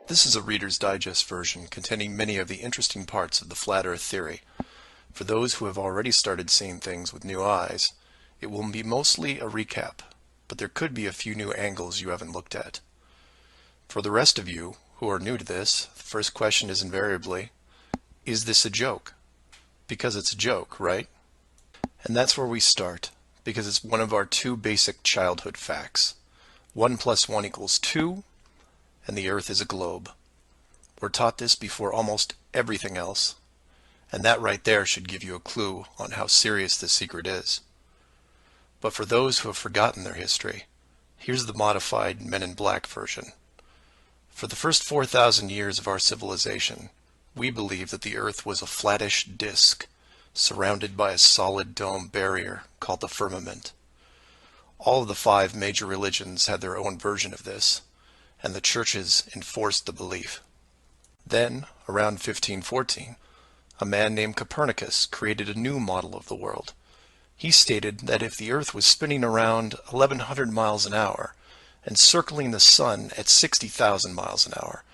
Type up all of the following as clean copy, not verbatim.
This is a Reader's Digest version containing many of the interesting parts of the flat earth theory. For those who have already started seeing things with new eyes, it will be mostly a recap, but there could be a few new angles you haven't looked at. For the rest of you who are new to this, the first question is invariably, is this a joke? Because it's a joke, right? And that's where we start, because it's one of our two basic childhood facts. 1 + 1 = 2, and the Earth is a globe. We're taught this before almost everything else, and that right there should give you a clue on how serious this secret is. But for those who have forgotten their history, here's the modified Men in Black version. For the first 4,000 years of our civilization, we believed that the Earth was a flattish disk, surrounded by a solid dome barrier called the firmament. All of the 5 major religions had their own version of this, and the churches enforced the belief. Then, around 1514, a man named Copernicus created a new model of the world. He stated that if the Earth was spinning around 1,100 miles an hour and circling the Sun at 60,000 miles an hour,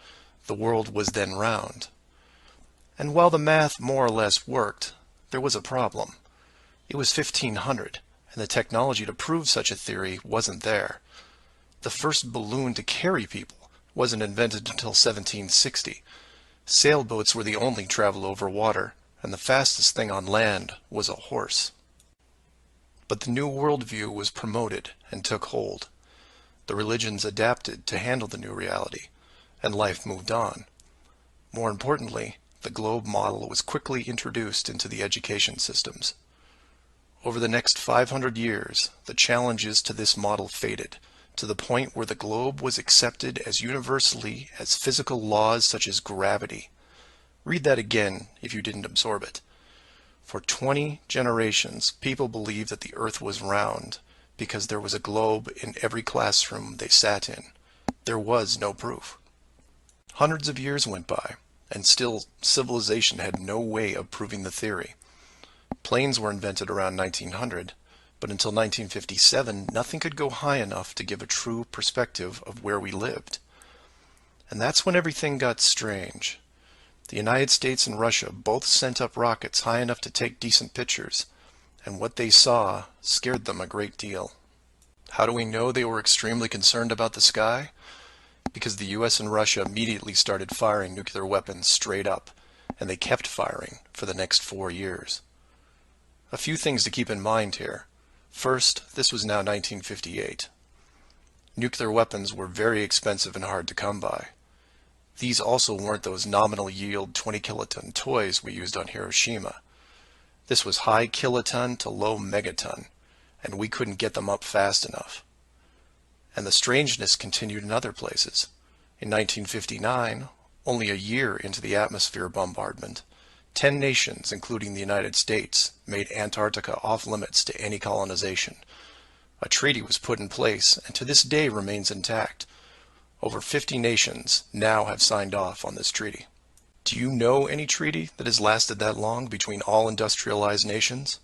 the world was then round. And while the math more or less worked, there was a problem. It was 1500, and the technology to prove such a theory wasn't there. The first balloon to carry people wasn't invented until 1760. Sailboats were the only travel over water, and the fastest thing on land was a horse. But the new worldview was promoted and took hold. The religions adapted to handle the new reality, and life moved on. More importantly, the globe model was quickly introduced into the education systems. Over the next 500 years, the challenges to this model faded, to the point where the globe was accepted as universally as physical laws such as gravity. Read that again if you didn't absorb it. For 20 generations, people believed that the Earth was round because there was a globe in every classroom they sat in. There was no proof. Hundreds of years went by, and still civilization had no way of proving the theory. Planes were invented around 1900, but until 1957, nothing could go high enough to give a true perspective of where we lived. And that's when everything got strange. The United States and Russia both sent up rockets high enough to take decent pictures, and what they saw scared them a great deal. How do we know they were extremely concerned about the sky? Because the US and Russia immediately started firing nuclear weapons straight up, and they kept firing for the next 4 years. A few things to keep in mind here. First, this was now 1958. Nuclear weapons were very expensive and hard to come by. These also weren't those nominal yield 20 kiloton toys we used on Hiroshima. This was high kiloton to low megaton, and we couldn't get them up fast enough. And the strangeness continued in other places. In 1959, only a year into the atmosphere bombardment, 10 nations, including the United States, made Antarctica off-limits to any colonization. A treaty was put in place and to this day remains intact. Over 50 nations now have signed off on this treaty. Do you know any treaty that has lasted that long between all industrialized nations?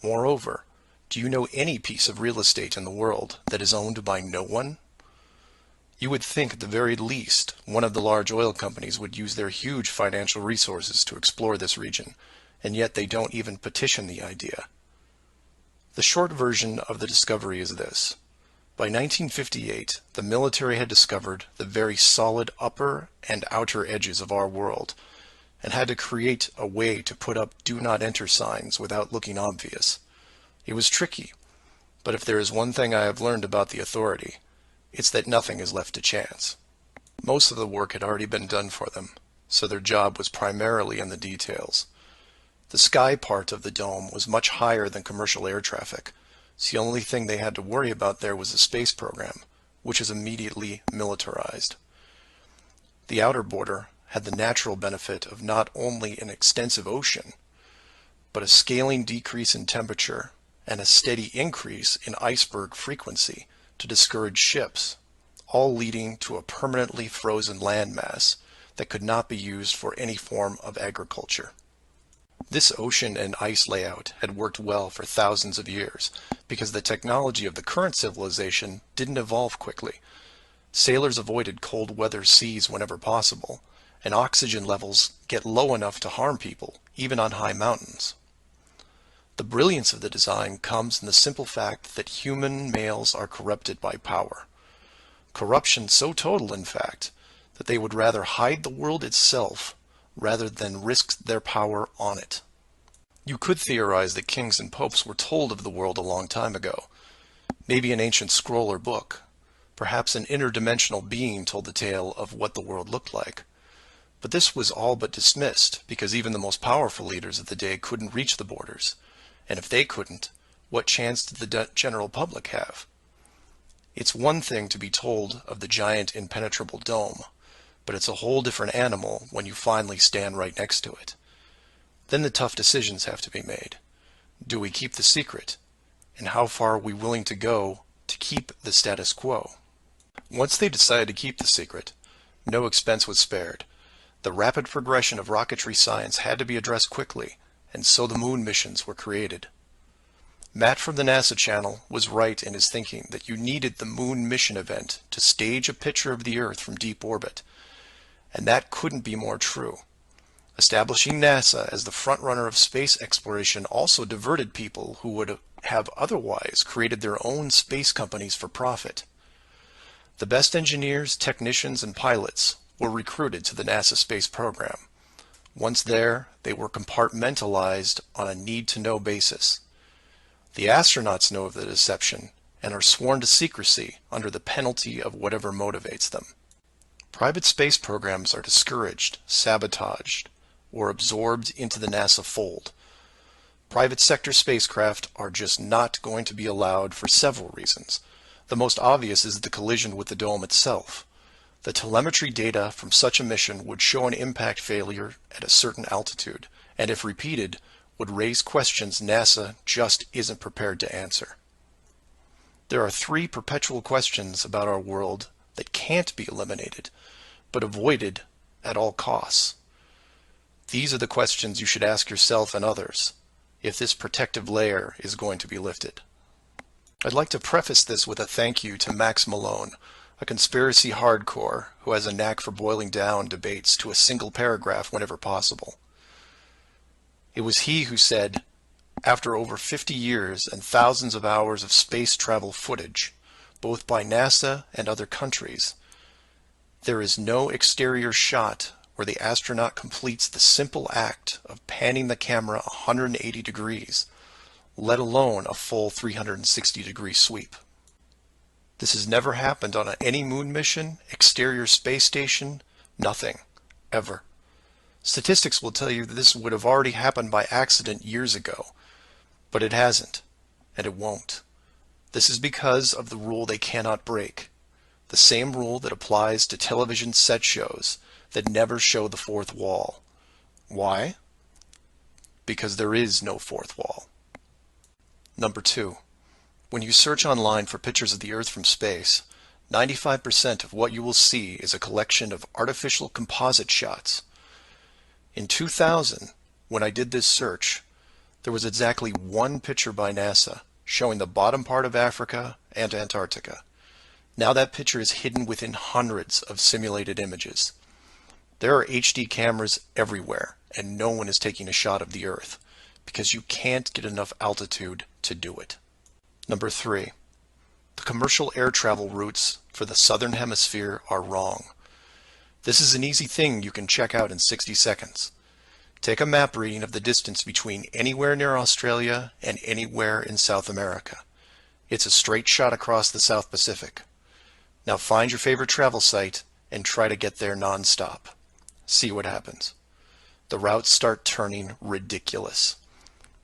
Moreover, do you know any piece of real estate in the world that is owned by no one? You would think at the very least one of the large oil companies would use their huge financial resources to explore this region, and yet they don't even petition the idea. The short version of the discovery is this. By 1958, the military had discovered the very solid upper and outer edges of our world, and had to create a way to put up do not enter signs without looking obvious. It was tricky, but if there is one thing I have learned about the authority, it's that nothing is left to chance. Most of the work had already been done for them, so their job was primarily in the details. The sky part of the dome was much higher than commercial air traffic, so the only thing they had to worry about there was the space program, which is immediately militarized. The outer border had the natural benefit of not only an extensive ocean, but a scaling decrease in temperature and a steady increase in iceberg frequency to discourage ships, all leading to a permanently frozen landmass that could not be used for any form of agriculture. This ocean and ice layout had worked well for thousands of years because the technology of the current civilization didn't evolve quickly. Sailors avoided cold weather seas whenever possible, and oxygen levels get low enough to harm people, even on high mountains. The brilliance of the design comes in the simple fact that human males are corrupted by power. Corruption so total, in fact, that they would rather hide the world itself rather than risk their power on it. You could theorize that kings and popes were told of the world a long time ago. Maybe an ancient scroll or book. Perhaps an interdimensional being told the tale of what the world looked like. But this was all but dismissed, because even the most powerful leaders of the day couldn't reach the borders. And if they couldn't, what chance did the general public have? It's one thing to be told of the giant impenetrable dome, but it's a whole different animal when you finally stand right next to it. Then the tough decisions have to be made. Do we keep the secret? And how far are we willing to go to keep the status quo? Once they decided to keep the secret, no expense was spared. The rapid progression of rocketry science had to be addressed quickly, and so the moon missions were created. Matt from the NASA channel was right in his thinking that you needed the moon mission event to stage a picture of the Earth from deep orbit, and that couldn't be more true. Establishing NASA as the frontrunner of space exploration also diverted people who would have otherwise created their own space companies for profit. The best engineers, technicians, and pilots were recruited to the NASA space program. Once there, they were compartmentalized on a need-to-know basis. The astronauts know of the deception and are sworn to secrecy under the penalty of whatever motivates them. Private space programs are discouraged, sabotaged, or absorbed into the NASA fold. Private sector spacecraft are just not going to be allowed for several reasons. The most obvious is the collision with the dome itself. The telemetry data from such a mission would show an impact failure at a certain altitude, and if repeated, would raise questions NASA just isn't prepared to answer. There are three perpetual questions about our world that can't be eliminated, but avoided at all costs. These are the questions you should ask yourself and others if this protective layer is going to be lifted. I'd like to preface this with a thank you to Max Malone, a conspiracy hardcore who has a knack for boiling down debates to a single paragraph whenever possible. It was he who said, after over 50 years and thousands of hours of space travel footage, both by NASA and other countries, there is no exterior shot where the astronaut completes the simple act of panning the camera 180 degrees, let alone a full 360-degree sweep. This has never happened on any moon mission, exterior space station, nothing, ever. Statistics will tell you that this would have already happened by accident years ago, but it hasn't, and it won't. This is because of the rule they cannot break, the same rule that applies to television set shows that never show the fourth wall. Why? Because there is no fourth wall. Number 2. When you search online for pictures of the Earth from space, 95% of what you will see is a collection of artificial composite shots. In 2000, when I did this search, there was exactly one picture by NASA showing the bottom part of Africa and Antarctica. Now that picture is hidden within hundreds of simulated images. There are HD cameras everywhere, and no one is taking a shot of the Earth, because you can't get enough altitude to do it. Number 3. The commercial air travel routes for the southern hemisphere are wrong. This is an easy thing you can check out in 60 seconds. Take a map reading of the distance between anywhere near Australia and anywhere in South America. It's a straight shot across the South Pacific. Now find your favorite travel site and try to get there non-stop. See what happens. The routes start turning ridiculous.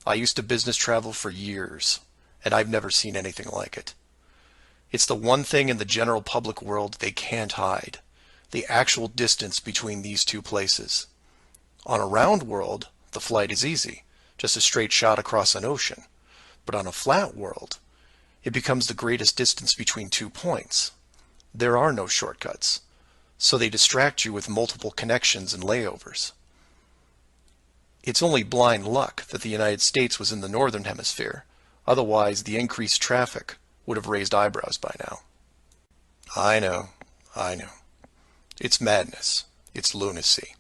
I used to business travel for years, and I've never seen anything like it. It's the one thing in the general public world they can't hide, the actual distance between these two places. On a round world, the flight is easy, just a straight shot across an ocean. But on a flat world, it becomes the greatest distance between 2 points. There are no shortcuts, so they distract you with multiple connections and layovers. It's only blind luck that the United States was in the northern hemisphere. Otherwise, the increased traffic would have raised eyebrows by now. I know, I know. It's madness. It's lunacy.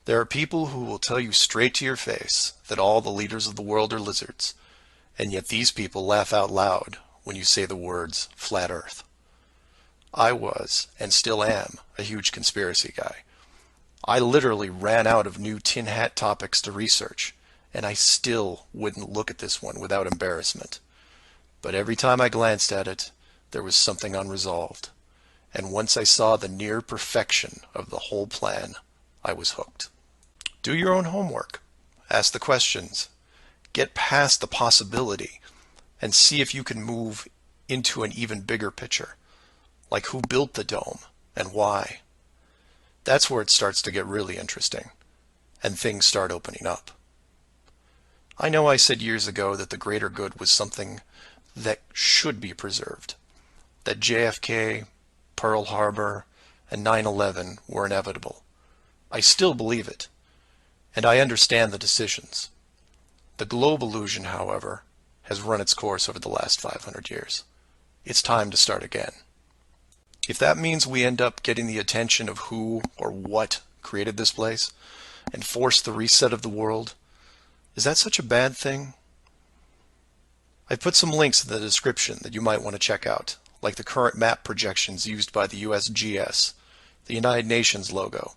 There are people who will tell you straight to your face that all the leaders of the world are lizards, and yet these people laugh out loud when you say the words flat earth. I was, and still am, a huge conspiracy guy. I literally ran out of new tin hat topics to research, and I still wouldn't look at this one without embarrassment. But every time I glanced at it, there was something unresolved. And once I saw the near perfection of the whole plan, I was hooked. Do your own homework. Ask the questions. Get past the possibility and see if you can move into an even bigger picture. Like who built the dome and why? That's where it starts to get really interesting and things start opening up. I know I said years ago that the greater good was something that should be preserved, that JFK, Pearl Harbor, and 9/11 were inevitable. I still believe it, and I understand the decisions. The globe illusion, however, has run its course over the last 500 years. It's time to start again. If that means we end up getting the attention of who or what created this place and force the reset of the world, is that such a bad thing? I've put some links in the description that you might want to check out, like the current map projections used by the USGS, the United Nations logo,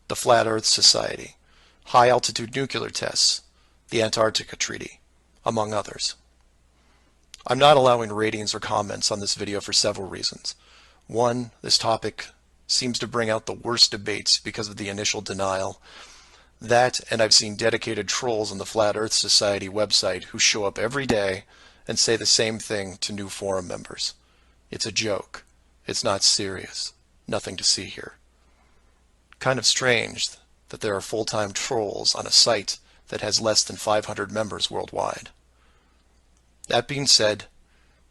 the Flat Earth Society, high-altitude nuclear tests, the Antarctica Treaty, among others. I'm not allowing ratings or comments on this video for several reasons. One, this topic seems to bring out the worst debates because of the initial denial. That, and I've seen dedicated trolls on the Flat Earth Society website who show up every day and say the same thing to new forum members. It's a joke. It's not serious. Nothing to see here. Kind of strange that there are full-time trolls on a site that has less than 500 members worldwide. That being said,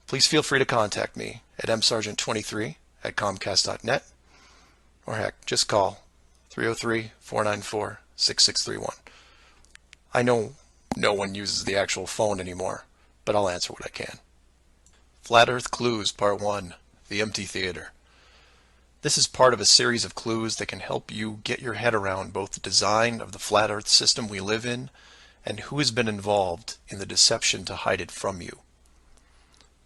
please feel free to contact me at msargent23@comcast.net, or heck, just call 303-494-6631. I know no one uses the actual phone anymore, but I'll answer what I can. Flat Earth Clues Part 1, The Empty Theater. This is part of a series of clues that can help you get your head around both the design of the flat Earth system we live in and who has been involved in the deception to hide it from you.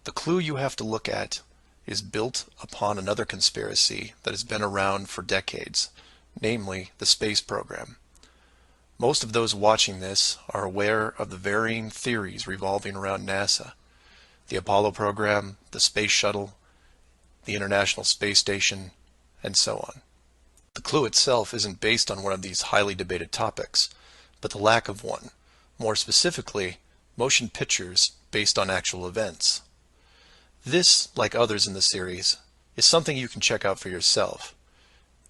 The clue you have to look at is built upon another conspiracy that has been around for decades, namely the space program. Most of those watching this are aware of the varying theories revolving around NASA, the Apollo program, the space shuttle, the International Space Station, and so on. The clue itself isn't based on one of these highly debated topics, but the lack of one, more specifically, motion pictures based on actual events. This, like others in the series, is something you can check out for yourself.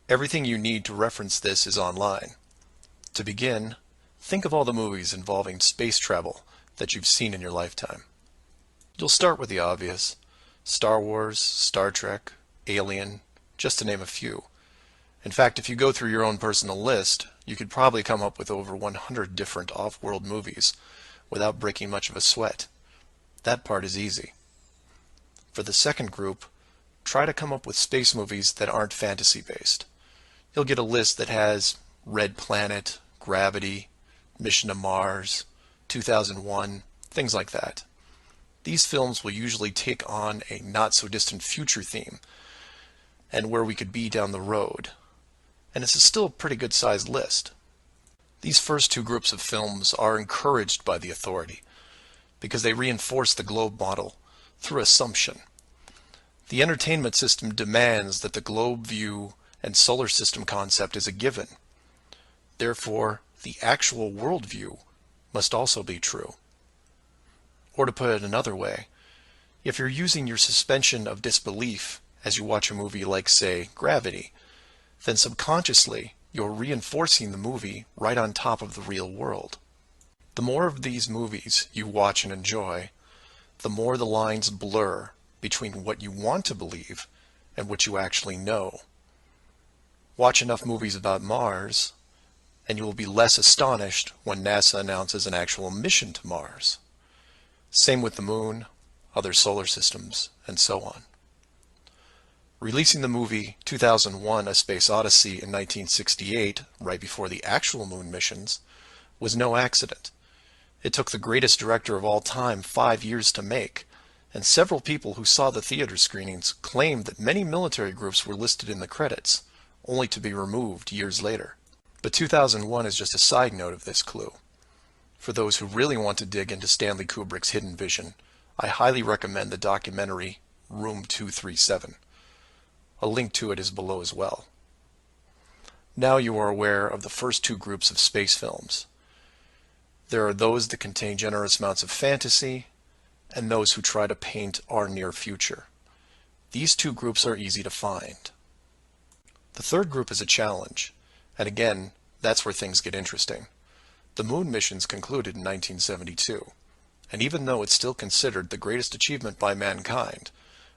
Everything you need to reference this is online. To begin, think of all the movies involving space travel that you've seen in your lifetime. You'll start with the obvious: Star Wars, Star Trek, Alien, just to name a few. In fact, if you go through your own personal list, you could probably come up with over 100 different off-world movies without breaking much of a sweat. That part is easy. For the second group, try to come up with space movies that aren't fantasy-based. You'll get a list that has Red Planet, Gravity, Mission to Mars, 2001, things like that. These films will usually take on a not-so-distant future theme and where we could be down the road. And it's still a pretty good-sized list. These first two groups of films are encouraged by the authority because they reinforce the globe model through assumption. The entertainment system demands that the globe view and solar system concept is a given. Therefore, the actual worldview must also be true. Or to put it another way, if you're using your suspension of disbelief as you watch a movie like, say, Gravity, then subconsciously you're reinforcing the movie right on top of the real world. The more of these movies you watch and enjoy, the more the lines blur between what you want to believe and what you actually know. Watch enough movies about Mars, and you will be less astonished when NASA announces an actual mission to Mars. Same with the Moon, other solar systems, and so on. Releasing the movie 2001: A Space Odyssey in 1968, right before the actual moon missions, was no accident. It took the greatest director of all time 5 years to make, and several people who saw the theater screenings claimed that many military groups were listed in the credits, only to be removed years later. But 2001 is just a side note of this clue. For those who really want to dig into Stanley Kubrick's hidden vision, I highly recommend the documentary Room 237. A link to it is below as well. Now you are aware of the first two groups of space films. There are those that contain generous amounts of fantasy, and those who try to paint our near future. These two groups are easy to find. The third group is a challenge, and again, that's where things get interesting. The moon missions concluded in 1972, and even though it's still considered the greatest achievement by mankind,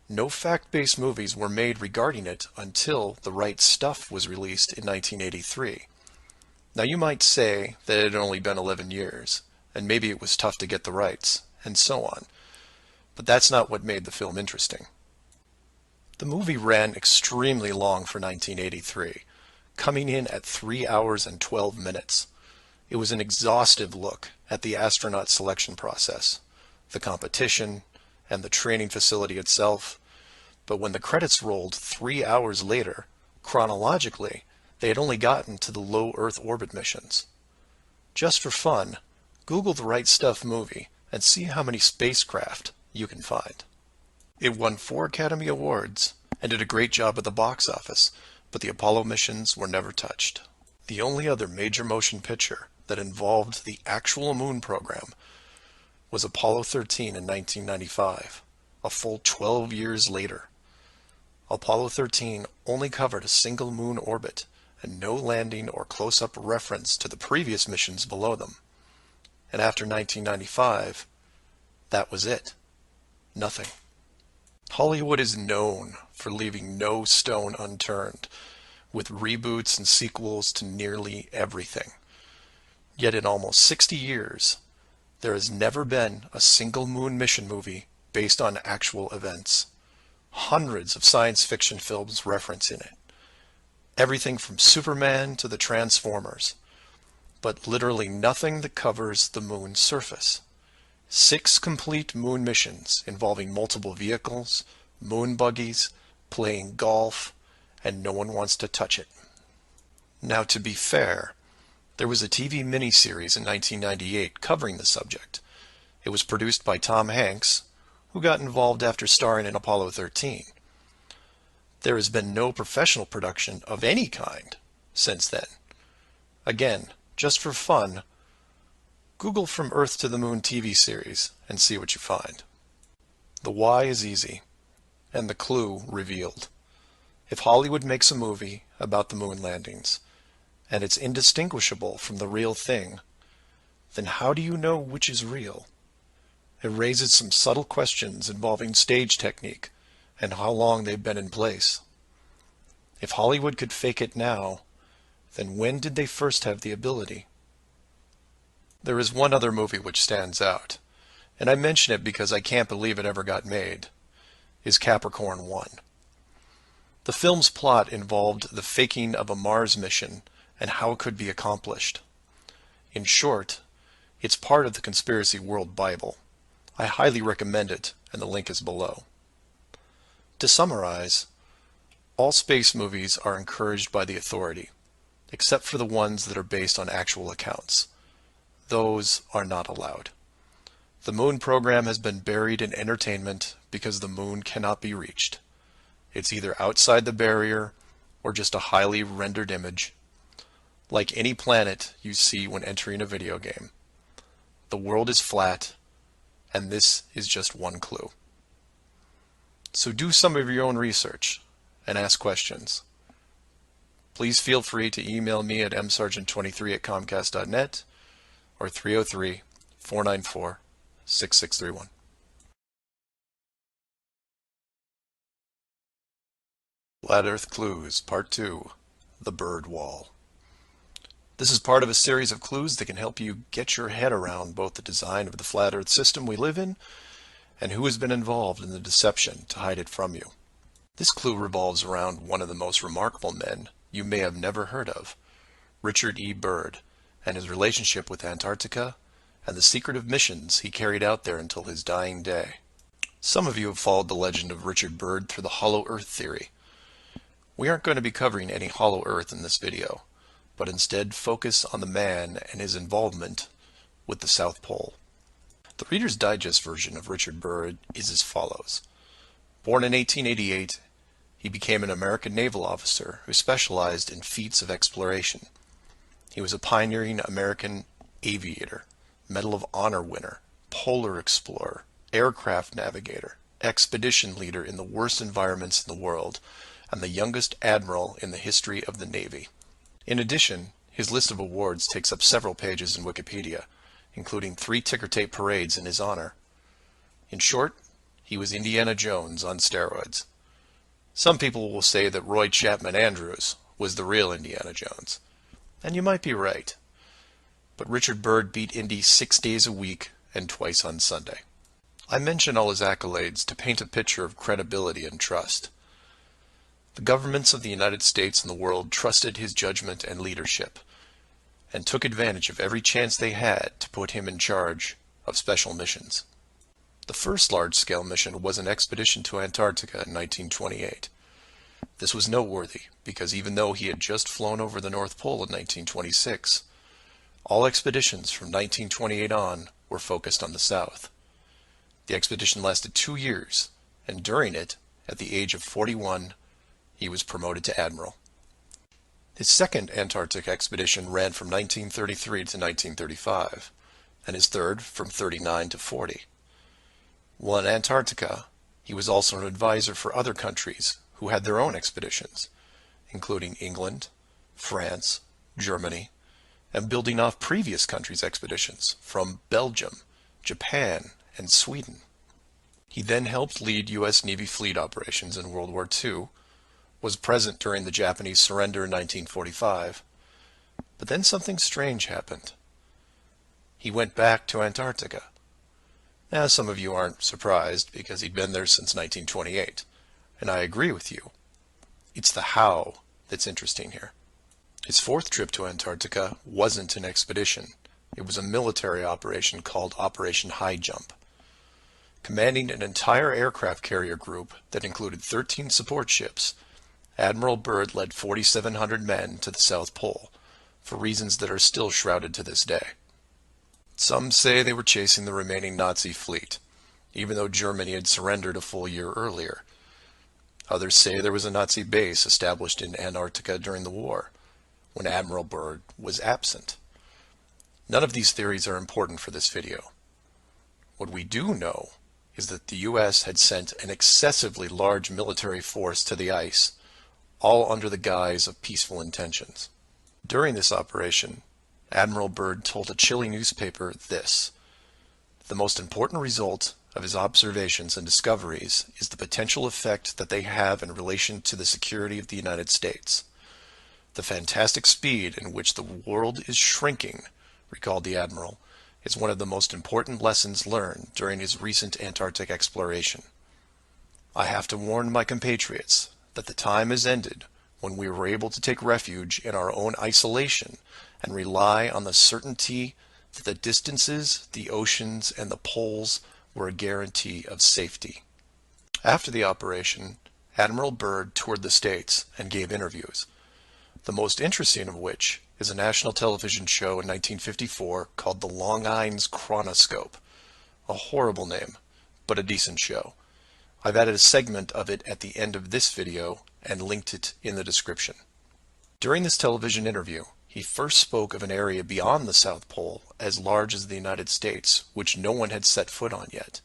no fact-based movies were made regarding it until The Right Stuff was released in 1983. Now you might say that it had only been 11 years, and maybe it was tough to get the rights, and so on. But that's not what made the film interesting. The movie ran extremely long for 1983, coming in at 3 hours and 12 minutes. It was an exhaustive look at the astronaut selection process, the competition, and the training facility itself. But when the credits rolled 3 hours later, chronologically, they had only gotten to the low Earth orbit missions. Just for fun, Google The Right Stuff movie and see how many spacecraft you can find. It won 4 Academy Awards and did a great job at the box office, but the Apollo missions were never touched. The only other major motion picture that involved the actual moon program was Apollo 13 in 1995, a full 12 years later. Apollo 13 only covered a single moon orbit and no landing or close-up reference to the previous missions below them. And after 1995, that was it. Nothing. Hollywood is known for leaving no stone unturned, with reboots and sequels to nearly everything. Yet in almost 60 years, there has never been a single moon mission movie based on actual events. Hundreds of science fiction films reference in it. Everything from Superman to the Transformers. But literally nothing that covers the moon's surface. 6 complete moon missions involving multiple vehicles, moon buggies, playing golf, and no one wants to touch it. Now, to be fair, there was a TV miniseries in 1998 covering the subject. It was produced by Tom Hanks, who got involved after starring in Apollo 13. There has been no professional production of any kind since then. Again, just for fun, Google From Earth to the Moon TV series and see what you find. The why is easy, and the clue revealed. If Hollywood makes a movie about the moon landings, and it's indistinguishable from the real thing, then how do you know which is real? It raises some subtle questions involving stage technique and how long they've been in place. If Hollywood could fake it now, then when did they first have the ability? There is one other movie which stands out, and I mention it because I can't believe it ever got made, is Capricorn 1. The film's plot involved the faking of a Mars mission and how it could be accomplished. In short, it's part of the Conspiracy World Bible. I highly recommend it, and the link is below. To summarize, all space movies are encouraged by the authority, except for the ones that are based on actual accounts. Those are not allowed. The moon program has been buried in entertainment because the moon cannot be reached. It's either outside the barrier or just a highly rendered image, like any planet you see when entering a video game. The world is flat, and this is just one clue. So do some of your own research and ask questions. Please feel free to email me at msargent23@comcast.net or 303-494-6631. Flat Earth Clues, Part 2, The Bird Wall. This is part of a series of clues that can help you get your head around both the design of the flat Earth system we live in and who has been involved in the deception to hide it from you. This clue revolves around one of the most remarkable men you may have never heard of, Richard E. Byrd, and his relationship with Antarctica and the secretive missions he carried out there until his dying day. Some of you have followed the legend of Richard Byrd through the hollow earth theory. We aren't going to be covering any hollow earth in this video, but instead focus on the man and his involvement with the South Pole. The Reader's Digest version of Richard Byrd is as follows. Born in 1888, he became an American naval officer who specialized in feats of exploration. He was a pioneering American aviator, Medal of Honor winner, polar explorer, aircraft navigator, expedition leader in the worst environments in the world, and the youngest admiral in the history of the Navy. In addition, his list of awards takes up several pages in Wikipedia, including 3 ticker tape parades in his honor. In short, he was Indiana Jones on steroids. Some people will say that Roy Chapman Andrews was the real Indiana Jones. And you might be right. But Richard Byrd beat Indy 6 days a week and twice on Sunday. I mention all his accolades to paint a picture of credibility and trust. The governments of the United States and the world trusted his judgment and leadership, and took advantage of every chance they had to put him in charge of special missions. The first large-scale mission was an expedition to Antarctica in 1928. This was noteworthy because even though he had just flown over the North Pole in 1926, all expeditions from 1928 on were focused on the South. The expedition lasted 2 years, and during it, at the age of 41, he was promoted to admiral. His second Antarctic expedition ran from 1933 to 1935, and his third from 39 to 40. While in Antarctica, he was also an advisor for other countries who had their own expeditions, including England, France, Germany, and building off previous countries' expeditions from Belgium, Japan, and Sweden. He then helped lead U.S. Navy fleet operations in World War II, was present during the Japanese surrender in 1945, but then something strange happened. He went back to Antarctica. Now, some of you aren't surprised because he'd been there since 1928, and I agree with you. It's the how that's interesting here. His fourth trip to Antarctica wasn't an expedition. It was a military operation called Operation High Jump. Commanding an entire aircraft carrier group that included 13 support ships, Admiral Byrd led 4,700 men to the South Pole, for reasons that are still shrouded to this day. Some say they were chasing the remaining Nazi fleet, even though Germany had surrendered a full year earlier. Others say there was a Nazi base established in Antarctica during the war, when Admiral Byrd was absent. None of these theories are important for this video. What we do know is that the U.S. had sent an excessively large military force to the ice, all under the guise of peaceful intentions. During this operation, Admiral Byrd told a Chile newspaper this: "The most important result of his observations and discoveries is the potential effect that they have in relation to the security of the United States. The fantastic speed in which the world is shrinking," recalled the Admiral, "is one of the most important lessons learned during his recent Antarctic exploration. I have to warn my compatriots that the time has ended when we were able to take refuge in our own isolation and rely on the certainty that the distances, the oceans, and the poles were a guarantee of safety." After the operation, Admiral Byrd toured the States and gave interviews, the most interesting of which is a national television show in 1954 called The Long Island's Chronoscope. A horrible name, but a decent show. I've added a segment of it at the end of this video and linked it in the description. During this television interview, he first spoke of an area beyond the South Pole as large as the United States, which no one had set foot on yet.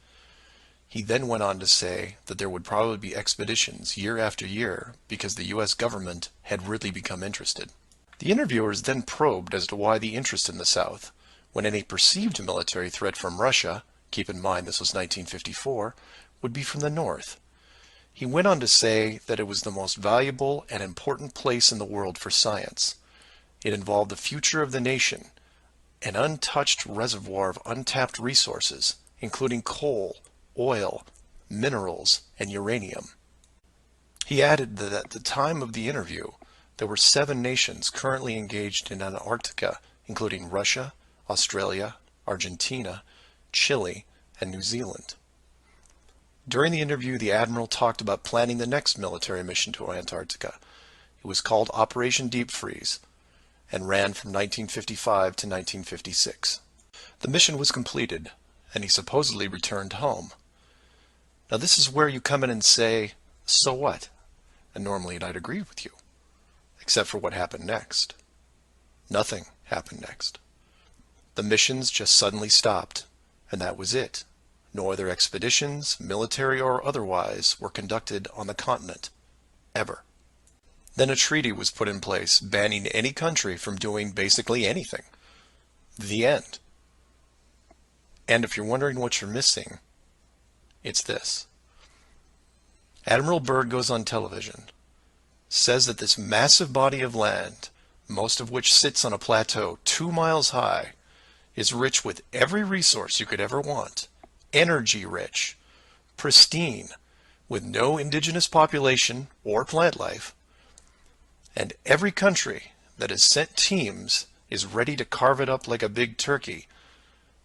He then went on to say that there would probably be expeditions year after year because the U.S. government had really become interested. The interviewers then probed as to why the interest in the South, when any perceived military threat from Russia, keep in mind this was 1954, would be from the North. He went on to say that it was the most valuable and important place in the world for science. It involved the future of the nation, an untouched reservoir of untapped resources, including coal, oil, minerals, and uranium. He added that at the time of the interview, there were 7 nations currently engaged in Antarctica, including Russia, Australia, Argentina, Chile, and New Zealand. During the interview, the admiral talked about planning the next military mission to Antarctica. It was called Operation Deep Freeze and ran from 1955 to 1956. The mission was completed, and he supposedly returned home. Now this is where you come in and say, so what? And normally I'd agree with you, except for what happened next. Nothing happened next. The missions just suddenly stopped, and that was it. No other expeditions, military or otherwise, were conducted on the continent, ever. Then a treaty was put in place banning any country from doing basically anything. The end. And if you're wondering what you're missing, it's this. Admiral Byrd goes on television, says that this massive body of land, most of which sits on a plateau 2 miles high, is rich with every resource you could ever want, energy rich, pristine, with no indigenous population or plant life, and every country that has sent teams is ready to carve it up like a big turkey.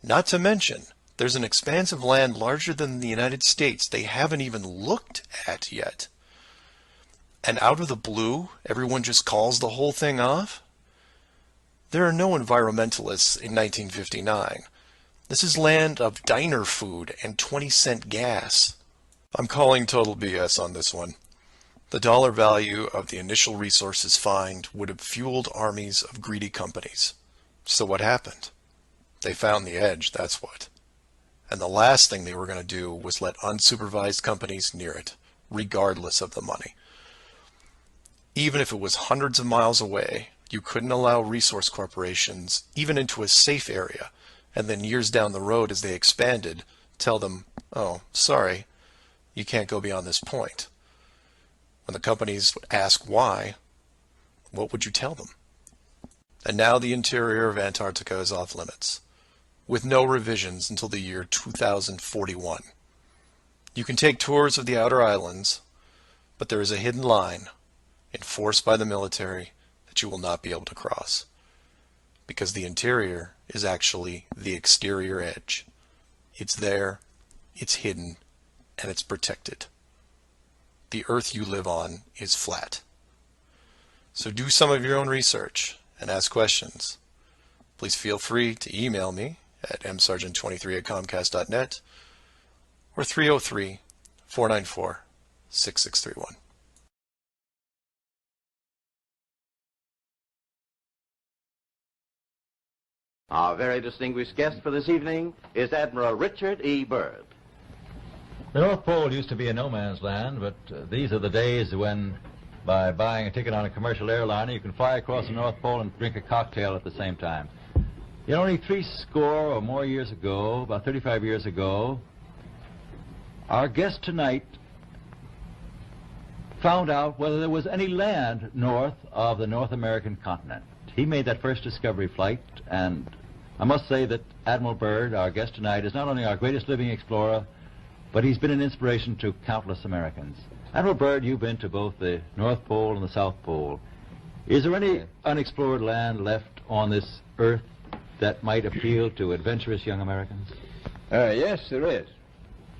Not to mention, there's an expanse of land larger than the United States they haven't even looked at yet. And out of the blue, everyone just calls the whole thing off? There are no environmentalists in 1959. This is land of diner food and 20-cent gas. I'm calling total BS on this one. The dollar value of the initial resources find would have fueled armies of greedy companies. So what happened? They found the edge, that's what. And the last thing they were going to do was let unsupervised companies near it, regardless of the money. Even if it was hundreds of miles away, you couldn't allow resource corporations even into a safe area, and then years down the road as they expanded, tell them, oh, sorry, you can't go beyond this point. When the companies would ask why, what would you tell them? And now the interior of Antarctica is off limits, with no revisions until the year 2041. You can take tours of the outer islands, but there is a hidden line enforced by the military that you will not be able to cross, because the interior is actually the exterior edge. It's there, it's hidden, and it's protected. The Earth you live on is flat. So do some of your own research and ask questions. Please feel free to email me at msargent23@comcast.net or 303-494-6631. Our very distinguished guest for this evening is Admiral Richard E. Byrd. The North Pole used to be a no man's land, but these are the days when, by buying a ticket on a commercial airliner, you can fly across the North Pole and drink a cocktail at the same time. You know, only 60 or more years ago, about 35 years ago, our guest tonight found out whether there was any land north of the North American continent. He made that first discovery flight, and I must say that Admiral Byrd, our guest tonight, is not only our greatest living explorer, but he's been an inspiration to countless Americans. Admiral Byrd, you've been to both the North Pole and the South Pole. Is there any unexplored land left on this Earth that might appeal to adventurous young Americans? Yes, there is.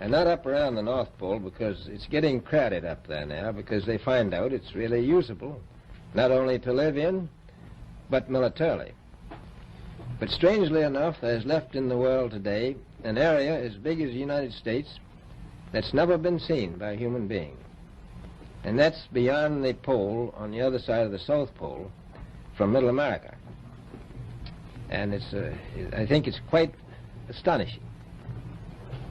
And not up around the North Pole, because it's getting crowded up there now, because they find out it's really usable, not only to live in, but militarily. But strangely enough, there's left in the world today an area as big as the United States that's never been seen by a human being. And that's beyond the pole, on the other side of the South Pole, from Middle America. And I think it's quite astonishing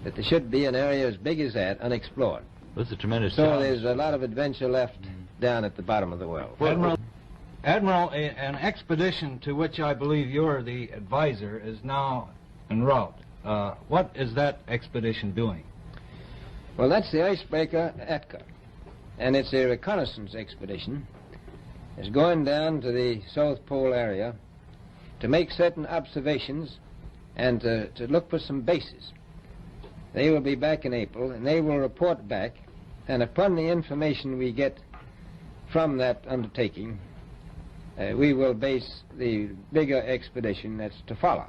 that there should be an area as big as that unexplored. That's a tremendous So challenge. there's a lot of adventure left down at the bottom of the world. Admiral, an expedition to which I believe you're the advisor is now en route. What is that expedition doing? Well, that's the icebreaker Atka, and it's a reconnaissance expedition. It's going down to the South Pole area to make certain observations and to look for some bases. They will be back in April, and they will report back and upon the information we get from that undertaking, we will base the bigger expedition that's to follow.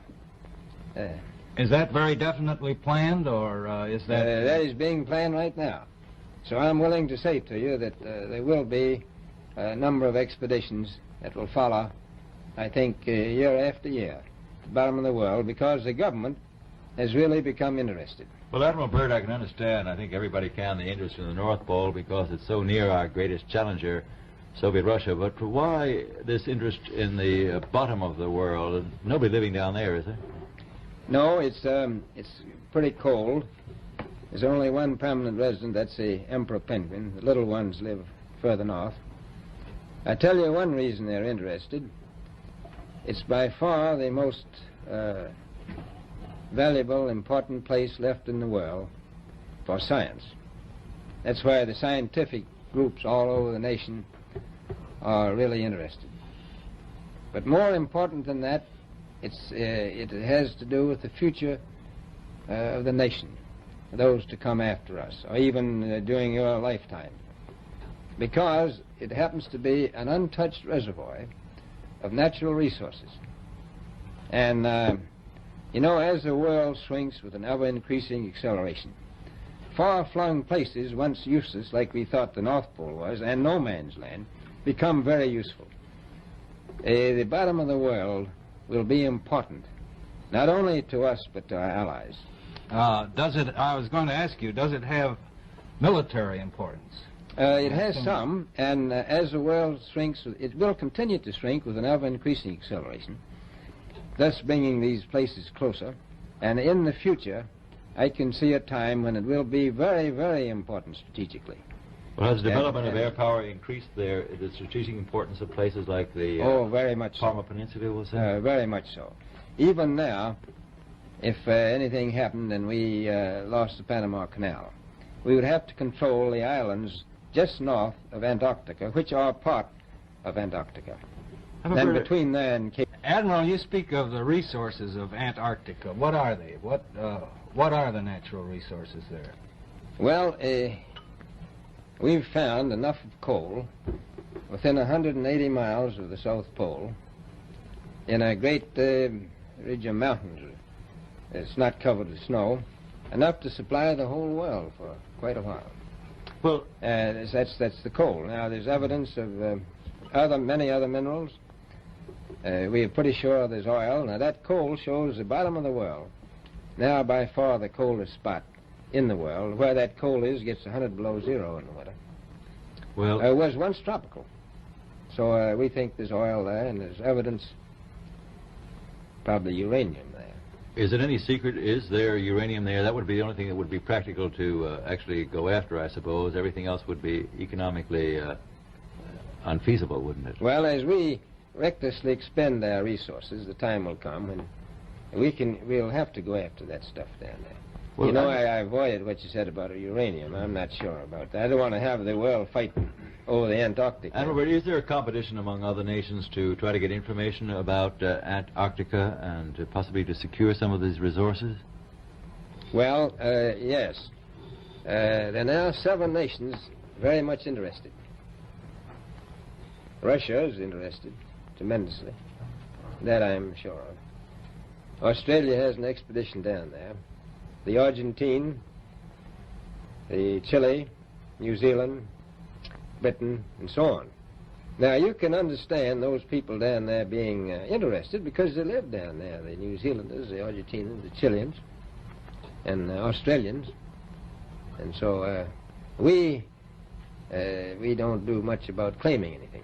Is that very definitely planned, or is that... That is being planned right now. So I'm willing to say to you that there will be a number of expeditions that will follow, I think, year after year, at the bottom of the world, because the government has really become interested. Well, Admiral Byrd, I can understand, I think everybody can, the interest in the North Pole because it's so near our greatest challenger, Soviet Russia. But why this interest in the bottom of the world? Nobody living down there, is there? No, it's pretty cold. There's only one permanent resident, that's the emperor penguin. The little ones live further north. I tell you one reason they're interested. It's by far the most valuable, important place left in the world for science. That's why the scientific groups all over the nation are really interested. But more important than that, it has to do with the future of the nation, those to come after us, or even during your lifetime, because it happens to be an untouched reservoir of natural resources. And you know, as the world shrinks with an ever-increasing acceleration, far-flung places once useless, like we thought the North Pole was, and no man's land, become very useful. The bottom of the world will be important, not only to us, but to our allies. I was going to ask you, does it have military importance? It has some, and as the world shrinks, it will continue to shrink with an ever-increasing acceleration, thus bringing these places closer. And in the future, I can see a time when it will be very, very important strategically. Well, has the development of air power increased the strategic importance of places like the oh, very much Palmer so. Peninsula, was it? Very much so. Even now, if anything happened and we lost the Panama Canal, we would have to control the islands just north of Antarctica, which are part of Antarctica. Then between there and Cape... Admiral, you speak of the resources of Antarctica. What are they? What are the natural resources there? Well, we've found enough of coal within 180 miles of the South Pole in a great ridge of mountains. It's not covered with snow, enough to supply the whole world for quite a while. Well, that's the coal. Now, there's evidence of many other minerals. We are pretty sure there's oil. Now, that coal shows the bottom of the world. Now, by far the coldest spot in the world. Where that coal is gets 100 below zero in the winter. Well, it was once tropical. So we think there's oil there, and there's evidence, probably uranium there. is it any secret, is there uranium there? That would be the only thing that would be practical to actually go after, I suppose. Everything else would be economically unfeasible, wouldn't it? Well, as we recklessly expend our resources, the time will come when we'll have to go after that stuff down there. Well, you know, I avoided what you said about uranium. I'm not sure about that. I don't want to have the world fighting over the Antarctic. And Robert, is there a competition among other nations to try to get information about Antarctica and possibly to secure some of these resources? Well, yes. There are now 7 nations very much interested. Russia is interested tremendously. That I'm sure of. Australia has an expedition down there. The Argentine, the Chile, New Zealand, Britain, and so on. Now, you can understand those people down there being interested because they live down there, the New Zealanders, the Argentinians, the Chileans, and the Australians. And so we don't do much about claiming anything.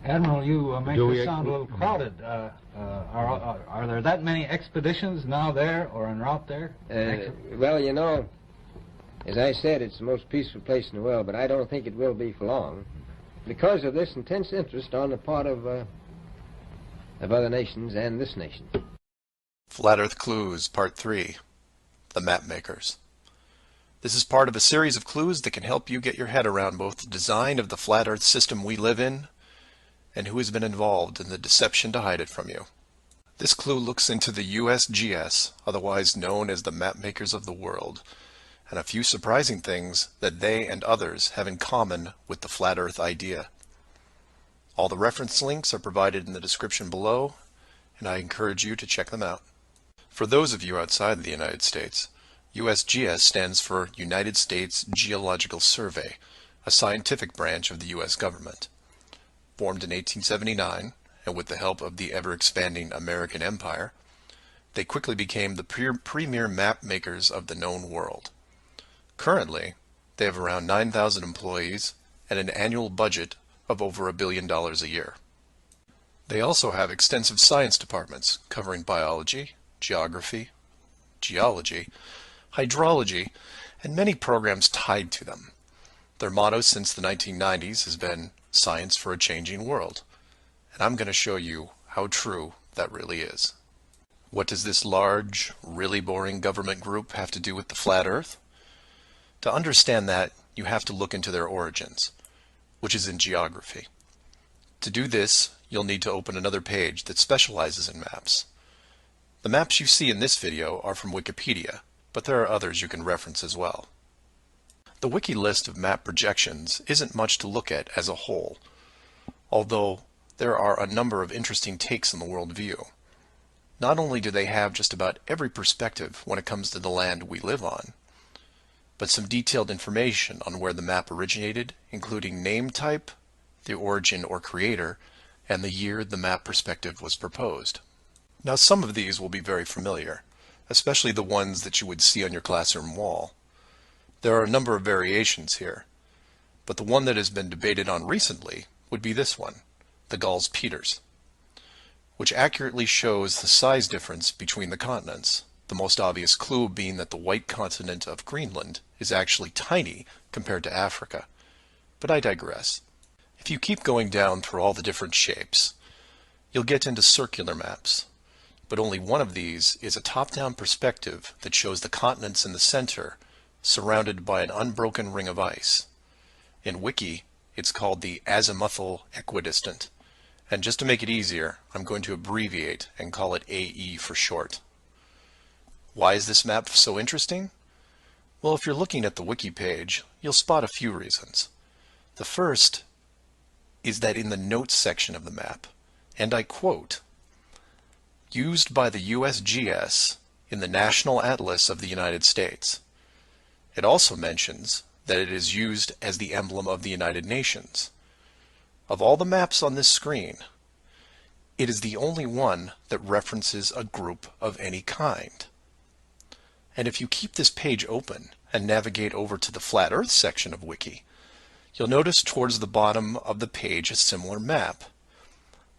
Admiral, you make this sound a little crowded. Are there that many expeditions now there or en route there? Well, you know, as I said, it's the most peaceful place in the world, but I don't think it will be for long because of this intense interest on the part of other nations and this nation. Flat Earth Clues, Part 3, The Map Makers. This is part of a series of clues that can help you get your head around both the design of the flat Earth system we live in and who has been involved in the deception to hide it from you. This clue looks into the USGS, otherwise known as the Map Makers of the World, and a few surprising things that they and others have in common with the flat Earth idea. All the reference links are provided in the description below, and I encourage you to check them out. For those of you outside of the United States, USGS stands for United States Geological Survey, a scientific branch of the U.S. government. Formed in 1879, and with the help of the ever-expanding American Empire, they quickly became the premier map makers of the known world. Currently, they have around 9,000 employees and an annual budget of over $1 billion a year. They also have extensive science departments covering biology, geography, geology, hydrology, and many programs tied to them. Their motto since the 1990s has been "Science for a Changing World," and I'm going to show you how true that really is. What does this large, really boring government group have to do with the flat Earth? To understand that, you have to look into their origins, which is in geography. To do this, you'll need to open another page that specializes in maps. The maps you see in this video are from Wikipedia, but there are others you can reference as well. The wiki list of map projections isn't much to look at as a whole, although there are a number of interesting takes on the world view. Not only do they have just about every perspective when it comes to the land we live on, but some detailed information on where the map originated, including name type, the origin or creator, and the year the map perspective was proposed. Now, some of these will be very familiar, especially the ones that you would see on your classroom wall. There are a number of variations here, but the one that has been debated on recently would be this one, the Gauss-Peters, which accurately shows the size difference between the continents, the most obvious clue being that the white continent of Greenland is actually tiny compared to Africa. But I digress. If you keep going down through all the different shapes, you'll get into circular maps, but only one of these is a top-down perspective that shows the continents in the center, surrounded by an unbroken ring of ice. In Wiki, it's called the azimuthal equidistant, and just to make it easier, I'm going to abbreviate and call it AE for short. Why is this map so interesting? Well, if you're looking at the Wiki page, you'll spot a few reasons. The first is that in the notes section of the map, and I quote, "Used by the USGS in the National Atlas of the United States." It also mentions that it is used as the emblem of the United Nations. Of all the maps on this screen, it is the only one that references a group of any kind. And if you keep this page open and navigate over to the Flat Earth section of Wiki, you'll notice towards the bottom of the page a similar map.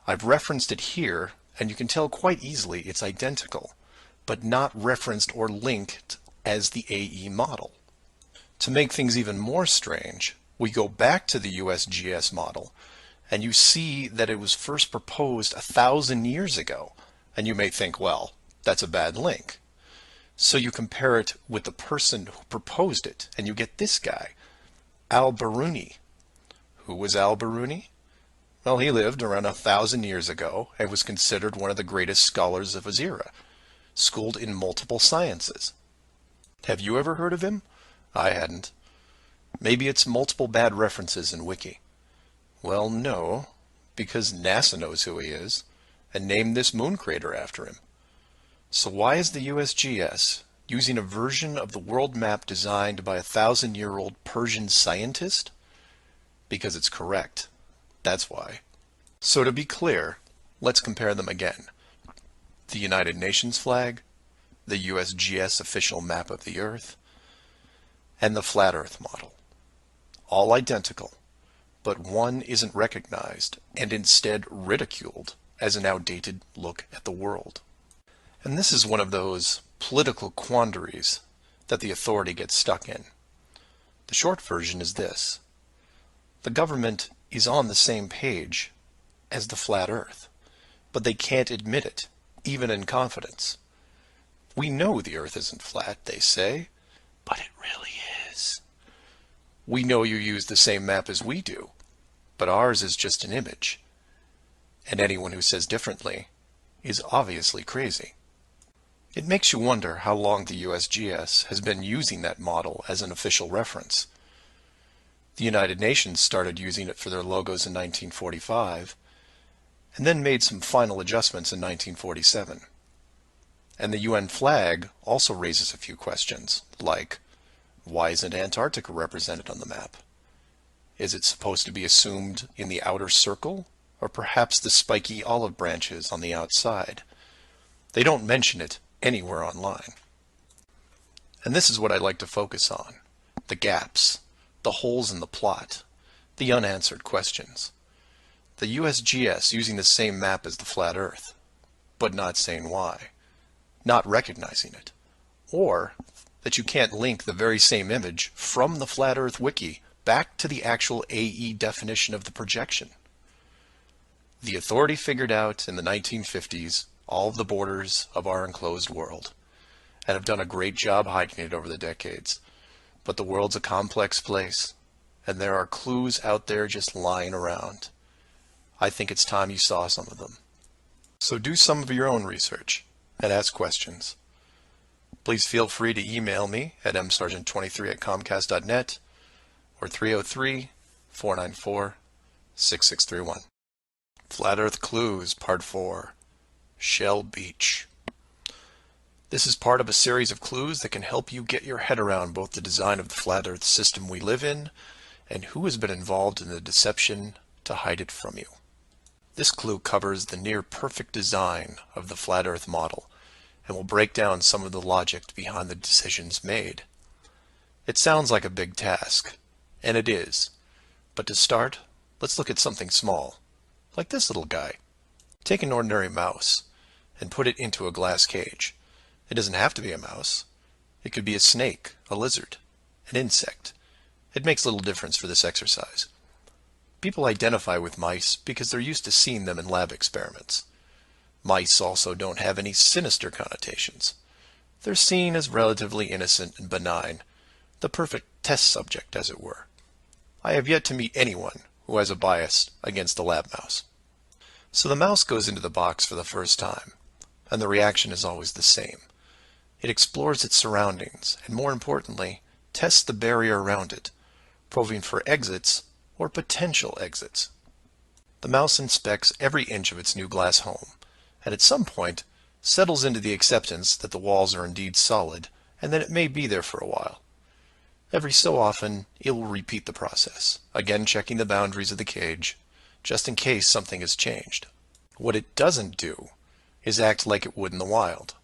I've referenced it here, and you can tell quite easily it's identical, but not referenced or linked as the AE model. To make things even more strange, we go back to the USGS model, and you see that it was first proposed 1,000 years ago, and you may think, well, that's a bad link. So you compare it with the person who proposed it, and you get this guy, Al-Biruni. Who was Al-Biruni? Well, he lived around 1,000 years ago and was considered one of the greatest scholars of his era, schooled in multiple sciences. Have you ever heard of him? I hadn't. Maybe it's multiple bad references in Wiki. Well, no, because NASA knows who he is and named this moon crater after him. So why is the USGS using a version of the world map designed by a 1,000-year-old Persian scientist? Because it's correct. That's why. So to be clear, let's compare them again. The United Nations flag, the USGS official map of the Earth, and the Flat Earth model. All identical, but one isn't recognized and instead ridiculed as an outdated look at the world. And this is one of those political quandaries that the authority gets stuck in. The short version is this. The government is on the same page as the Flat Earth, but they can't admit it, even in confidence. We know the Earth isn't flat, they say, but it really is. We know you use the same map as we do, but ours is just an image. And anyone who says differently is obviously crazy. It makes you wonder how long the USGS has been using that model as an official reference. The United Nations started using it for their logos in 1945, and then made some final adjustments in 1947. And the UN flag also raises a few questions, like, why isn't Antarctica represented on the map? Is it supposed to be assumed in the outer circle, or perhaps the spiky olive branches on the outside? They don't mention it anywhere online. And this is what I like to focus on: the gaps, the holes in the plot, the unanswered questions. The USGS using the same map as the flat Earth, but not saying why, not recognizing it, or that you can't link the very same image from the Flat Earth Wiki back to the actual AE definition of the projection. The authority figured out in the 1950s all of the borders of our enclosed world, and have done a great job hiding it over the decades. But the world's a complex place, and there are clues out there just lying around. I think it's time you saw some of them. So do some of your own research and ask questions. Please feel free to email me at msargent23@comcast.net or 303-494-6631. Flat Earth Clues, Part 4, Shell Beach. This is part of a series of clues that can help you get your head around both the design of the flat Earth system we live in and who has been involved in the deception to hide it from you. This clue covers the near-perfect design of the flat Earth model and will break down some of the logic behind the decisions made. It sounds like a big task, and it is, but to start, let's look at something small, like this little guy. Take an ordinary mouse and put it into a glass cage. It doesn't have to be a mouse. It could be a snake, a lizard, an insect. It makes little difference for this exercise. People identify with mice because they're used to seeing them in lab experiments. Mice also don't have any sinister connotations. They're seen as relatively innocent and benign, the perfect test subject, as it were. I have yet to meet anyone who has a bias against the lab mouse. So the mouse goes into the box for the first time, and the reaction is always the same. It explores its surroundings, and more importantly, tests the barrier around it, probing for exits or potential exits. The mouse inspects every inch of its new glass home, and at some point settles into the acceptance that the walls are indeed solid and that it may be there for a while. Every so often, it will repeat the process, again checking the boundaries of the cage, just in case something has changed. What it doesn't do is act like it would in the wild,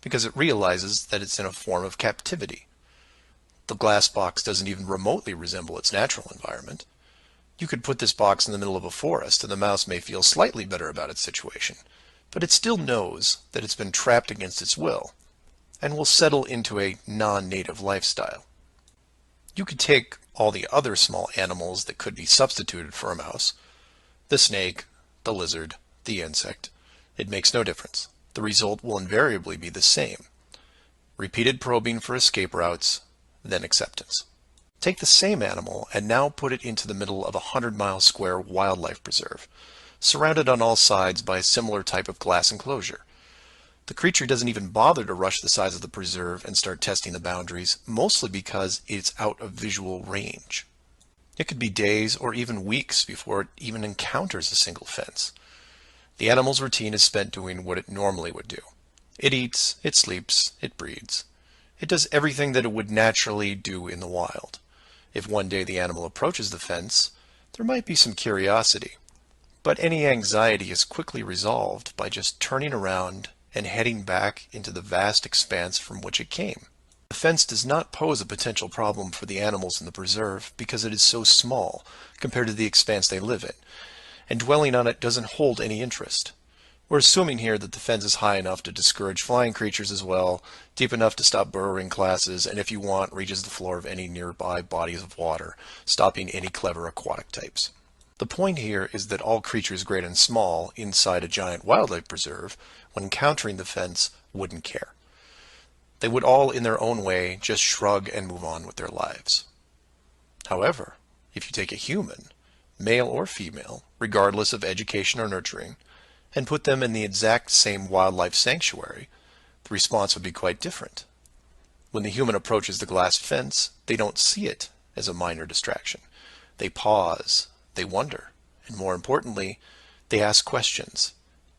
because it realizes that it's in a form of captivity. The glass box doesn't even remotely resemble its natural environment. You could put this box in the middle of a forest and the mouse may feel slightly better about its situation, but it still knows that it's been trapped against its will, and will settle into a non-native lifestyle. You could take all the other small animals that could be substituted for a mouse, the snake, the lizard, the insect. It makes no difference. The result will invariably be the same. Repeated probing for escape routes, then acceptance. Take the same animal and now put it into the middle of a 100-mile square wildlife preserve, surrounded on all sides by a similar type of glass enclosure. The creature doesn't even bother to rush the size of the preserve and start testing the boundaries, mostly because it's out of visual range. It could be days or even weeks before it even encounters a single fence. The animal's routine is spent doing what it normally would do. It eats, it sleeps, it breeds. It does everything that it would naturally do in the wild. If one day the animal approaches the fence, there might be some curiosity, but any anxiety is quickly resolved by just turning around and heading back into the vast expanse from which it came. The fence does not pose a potential problem for the animals in the preserve because it is so small compared to the expanse they live in, and dwelling on it doesn't hold any interest. We're assuming here that the fence is high enough to discourage flying creatures as well, deep enough to stop burrowing classes, and if you want, reaches the floor of any nearby bodies of water, stopping any clever aquatic types. The point here is that all creatures great and small inside a giant wildlife preserve, when encountering the fence, wouldn't care. They would all, in their own way, just shrug and move on with their lives. However, if you take a human, male or female, regardless of education or nurturing, and put them in the exact same wildlife sanctuary, the response would be quite different. When the human approaches the glass fence, they don't see it as a minor distraction. They pause, they wonder, and more importantly, they ask questions,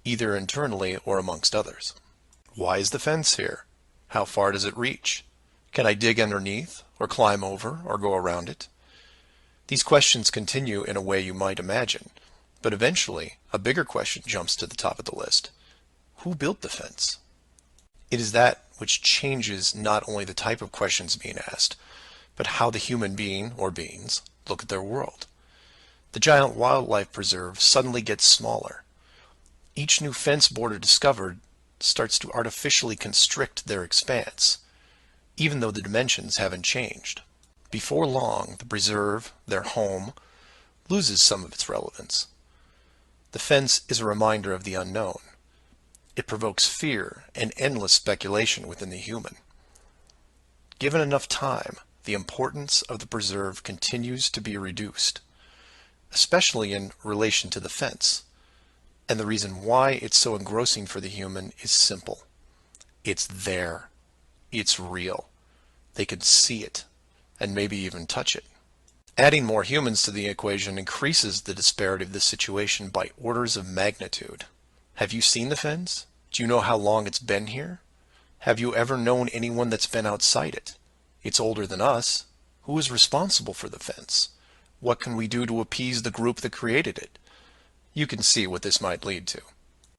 either internally or amongst others. Why is the fence here? How far does it reach? Can I dig underneath, or climb over, or go around it? These questions continue in a way you might imagine, but eventually a bigger question jumps to the top of the list. Who built the fence? It is that which changes not only the type of questions being asked, but how the human being, or beings, look at their world. The giant wildlife preserve suddenly gets smaller. Each new fence border discovered starts to artificially constrict their expanse, even though the dimensions haven't changed. Before long, the preserve, their home, loses some of its relevance. The fence is a reminder of the unknown. It provokes fear and endless speculation within the human. Given enough time, the importance of the preserve continues to be reduced, especially in relation to the fence. And the reason why it's so engrossing for the human is simple. It's there. It's real. They can see it, and maybe even touch it. Adding more humans to the equation increases the disparity of the situation by orders of magnitude. Have you seen the fence? Do you know how long it's been here? Have you ever known anyone that's been outside it? It's older than us. Who is responsible for the fence? What can we do to appease the group that created it? You can see what this might lead to.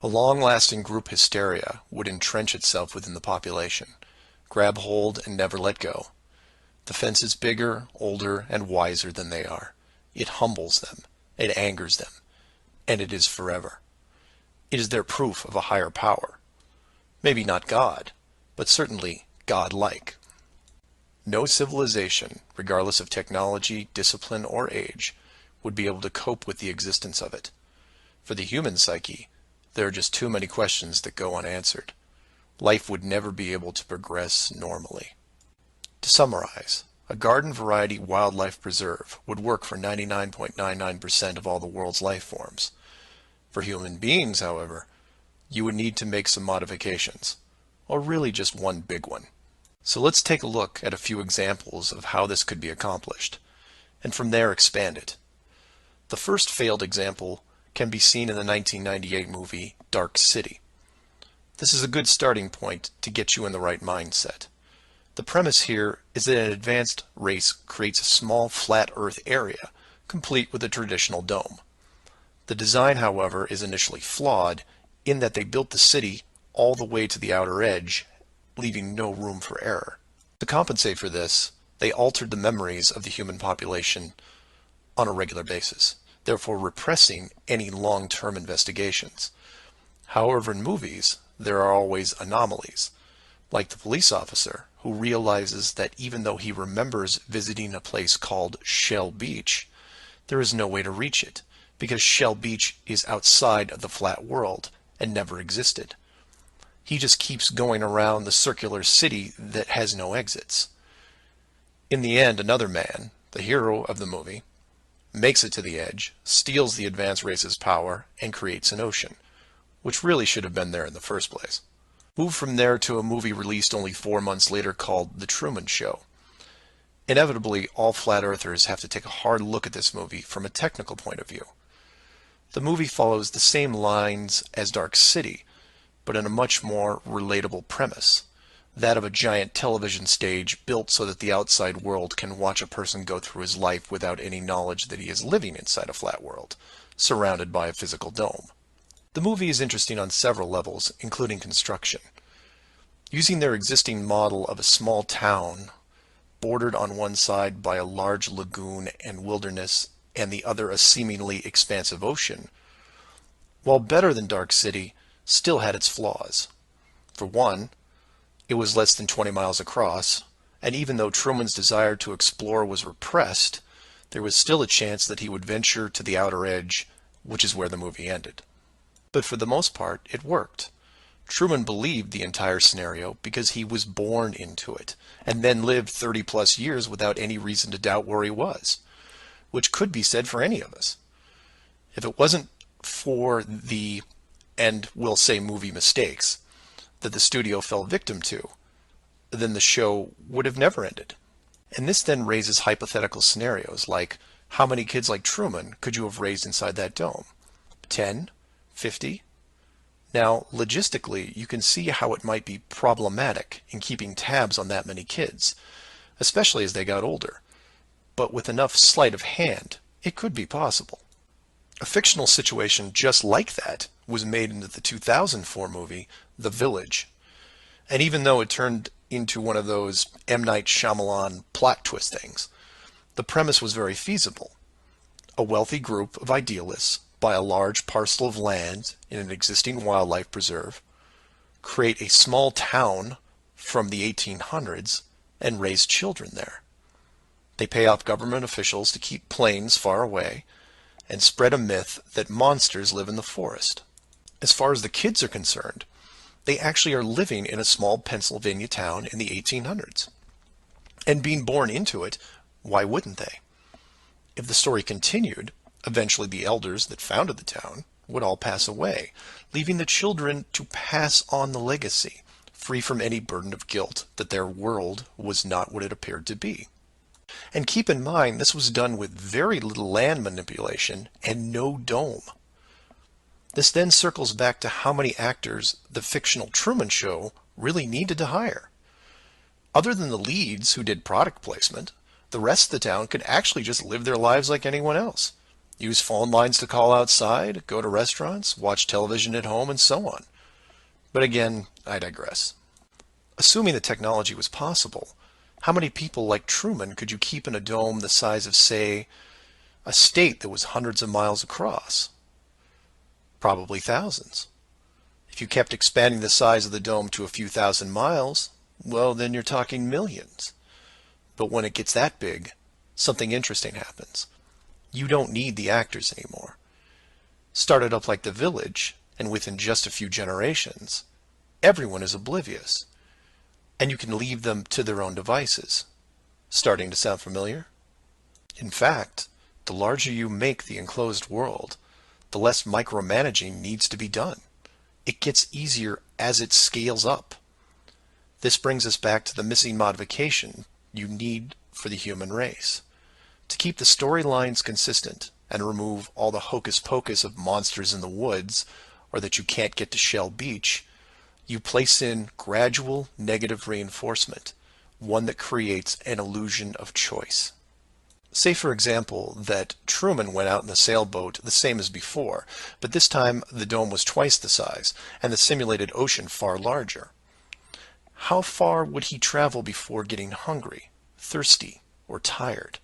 A long-lasting group hysteria would entrench itself within the population, grab hold and never let go. The fence is bigger, older, and wiser than they are. It humbles them, it angers them, and it is forever. It is their proof of a higher power. Maybe not God, but certainly God-like. No civilization, regardless of technology, discipline, or age, would be able to cope with the existence of it. For the human psyche, there are just too many questions that go unanswered. Life would never be able to progress normally. To summarize, a garden variety wildlife preserve would work for 99.99% of all the world's life forms. For human beings, however, you would need to make some modifications, or really just one big one. So let's take a look at a few examples of how this could be accomplished, and from there expand it. The first failed example can be seen in the 1998 movie Dark City. This is a good starting point to get you in the right mindset. The premise here is that an advanced race creates a small flat Earth area, complete with a traditional dome. The design, however, is initially flawed in that they built the city all the way to the outer edge, leaving no room for error. To compensate for this, they altered the memories of the human population on a regular basis, therefore repressing any long-term investigations. However, in movies, there are always anomalies, like the police officer who realizes that even though he remembers visiting a place called Shell Beach, there is no way to reach it, because Shell Beach is outside of the flat world and never existed. He just keeps going around the circular city that has no exits. In the end, another man, the hero of the movie, makes it to the edge, steals the advanced race's power, and creates an ocean, which really should have been there in the first place. Move from there to a movie released only 4 months later called The Truman Show. Inevitably, all flat earthers have to take a hard look at this movie from a technical point of view. The movie follows the same lines as Dark City, but in a much more relatable premise, that of a giant television stage built so that the outside world can watch a person go through his life without any knowledge that he is living inside a flat world, surrounded by a physical dome. The movie is interesting on several levels, including construction. Using their existing model of a small town, bordered on one side by a large lagoon and wilderness, and the other a seemingly expansive ocean, while better than Dark City, still had its flaws. For one, it was less than 20 miles across, and even though Truman's desire to explore was repressed, there was still a chance that he would venture to the outer edge, which is where the movie ended. But for the most part, it worked. Truman believed the entire scenario because he was born into it, and then lived 30-plus years without any reason to doubt where he was, which could be said for any of us. If it wasn't for the, and we'll say movie mistakes, that the studio fell victim to, then the show would have never ended. And this then raises hypothetical scenarios like, how many kids like Truman could you have raised inside that dome? 10? 50? Now, logistically, you can see how it might be problematic in keeping tabs on that many kids, especially as they got older. But with enough sleight of hand, it could be possible. A fictional situation just like that was made into the 2004 movie, The Village. And even though it turned into one of those M. Night Shyamalan plot twist things, the premise was very feasible. A wealthy group of idealists buy a large parcel of land in an existing wildlife preserve, create a small town from the 1800s, and raise children there. They pay off government officials to keep planes far away and spread a myth that monsters live in the forest. As far as the kids are concerned, they actually are living in a small Pennsylvania town in the 1800s. And being born into it, why wouldn't they? If the story continued, eventually the elders that founded the town would all pass away, leaving the children to pass on the legacy, free from any burden of guilt that their world was not what it appeared to be. And keep in mind, this was done with very little land manipulation and no dome. This then circles back to how many actors the fictional Truman Show really needed to hire. Other than the leads who did product placement, the rest of the town could actually just live their lives like anyone else. Use phone lines to call outside, go to restaurants, watch television at home, and so on. But again, I digress. Assuming the technology was possible, how many people like Truman could you keep in a dome the size of, say, a state that was hundreds of miles across? Probably thousands. If you kept expanding the size of the dome to a few thousand miles, well, then you're talking millions. But when it gets that big, something interesting happens. You don't need the actors anymore. Started up like The Village, and within just a few generations, everyone is oblivious. And you can leave them to their own devices. Starting to sound familiar? In fact, the larger you make the enclosed world, the less micromanaging needs to be done. It gets easier as it scales up. This brings us back to the missing modification you need for the human race. To keep the storylines consistent and remove all the hocus pocus of monsters in the woods or that you can't get to Shell Beach, you place in gradual negative reinforcement, one that creates an illusion of choice. Say, for example, that Truman went out in the sailboat the same as before, but this time the dome was twice the size and the simulated ocean far larger. How far would he travel before getting hungry, thirsty, or tired?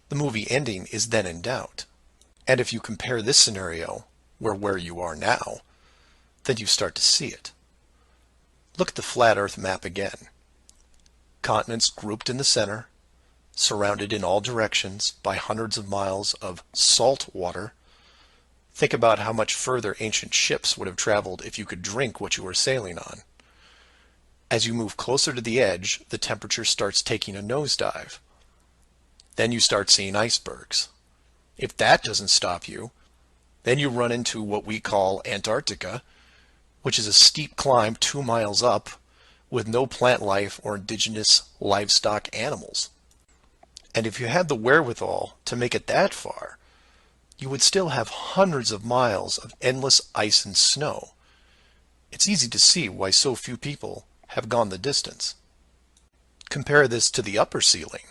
The movie ending is then in doubt. And if you compare this scenario where you are now, then you start to see it. Look at the flat Earth map again. Continents grouped in the center, surrounded in all directions by hundreds of miles of salt water. Think about how much further ancient ships would have traveled if you could drink what you were sailing on. As you move closer to the edge, the temperature starts taking a nosedive. Then you start seeing icebergs. If that doesn't stop you, then you run into what we call Antarctica, which is a steep climb 2 miles up with no plant life or indigenous livestock animals. And if you had the wherewithal to make it that far, you would still have hundreds of miles of endless ice and snow. It's easy to see why so few people have gone the distance. Compare this to the upper ceiling,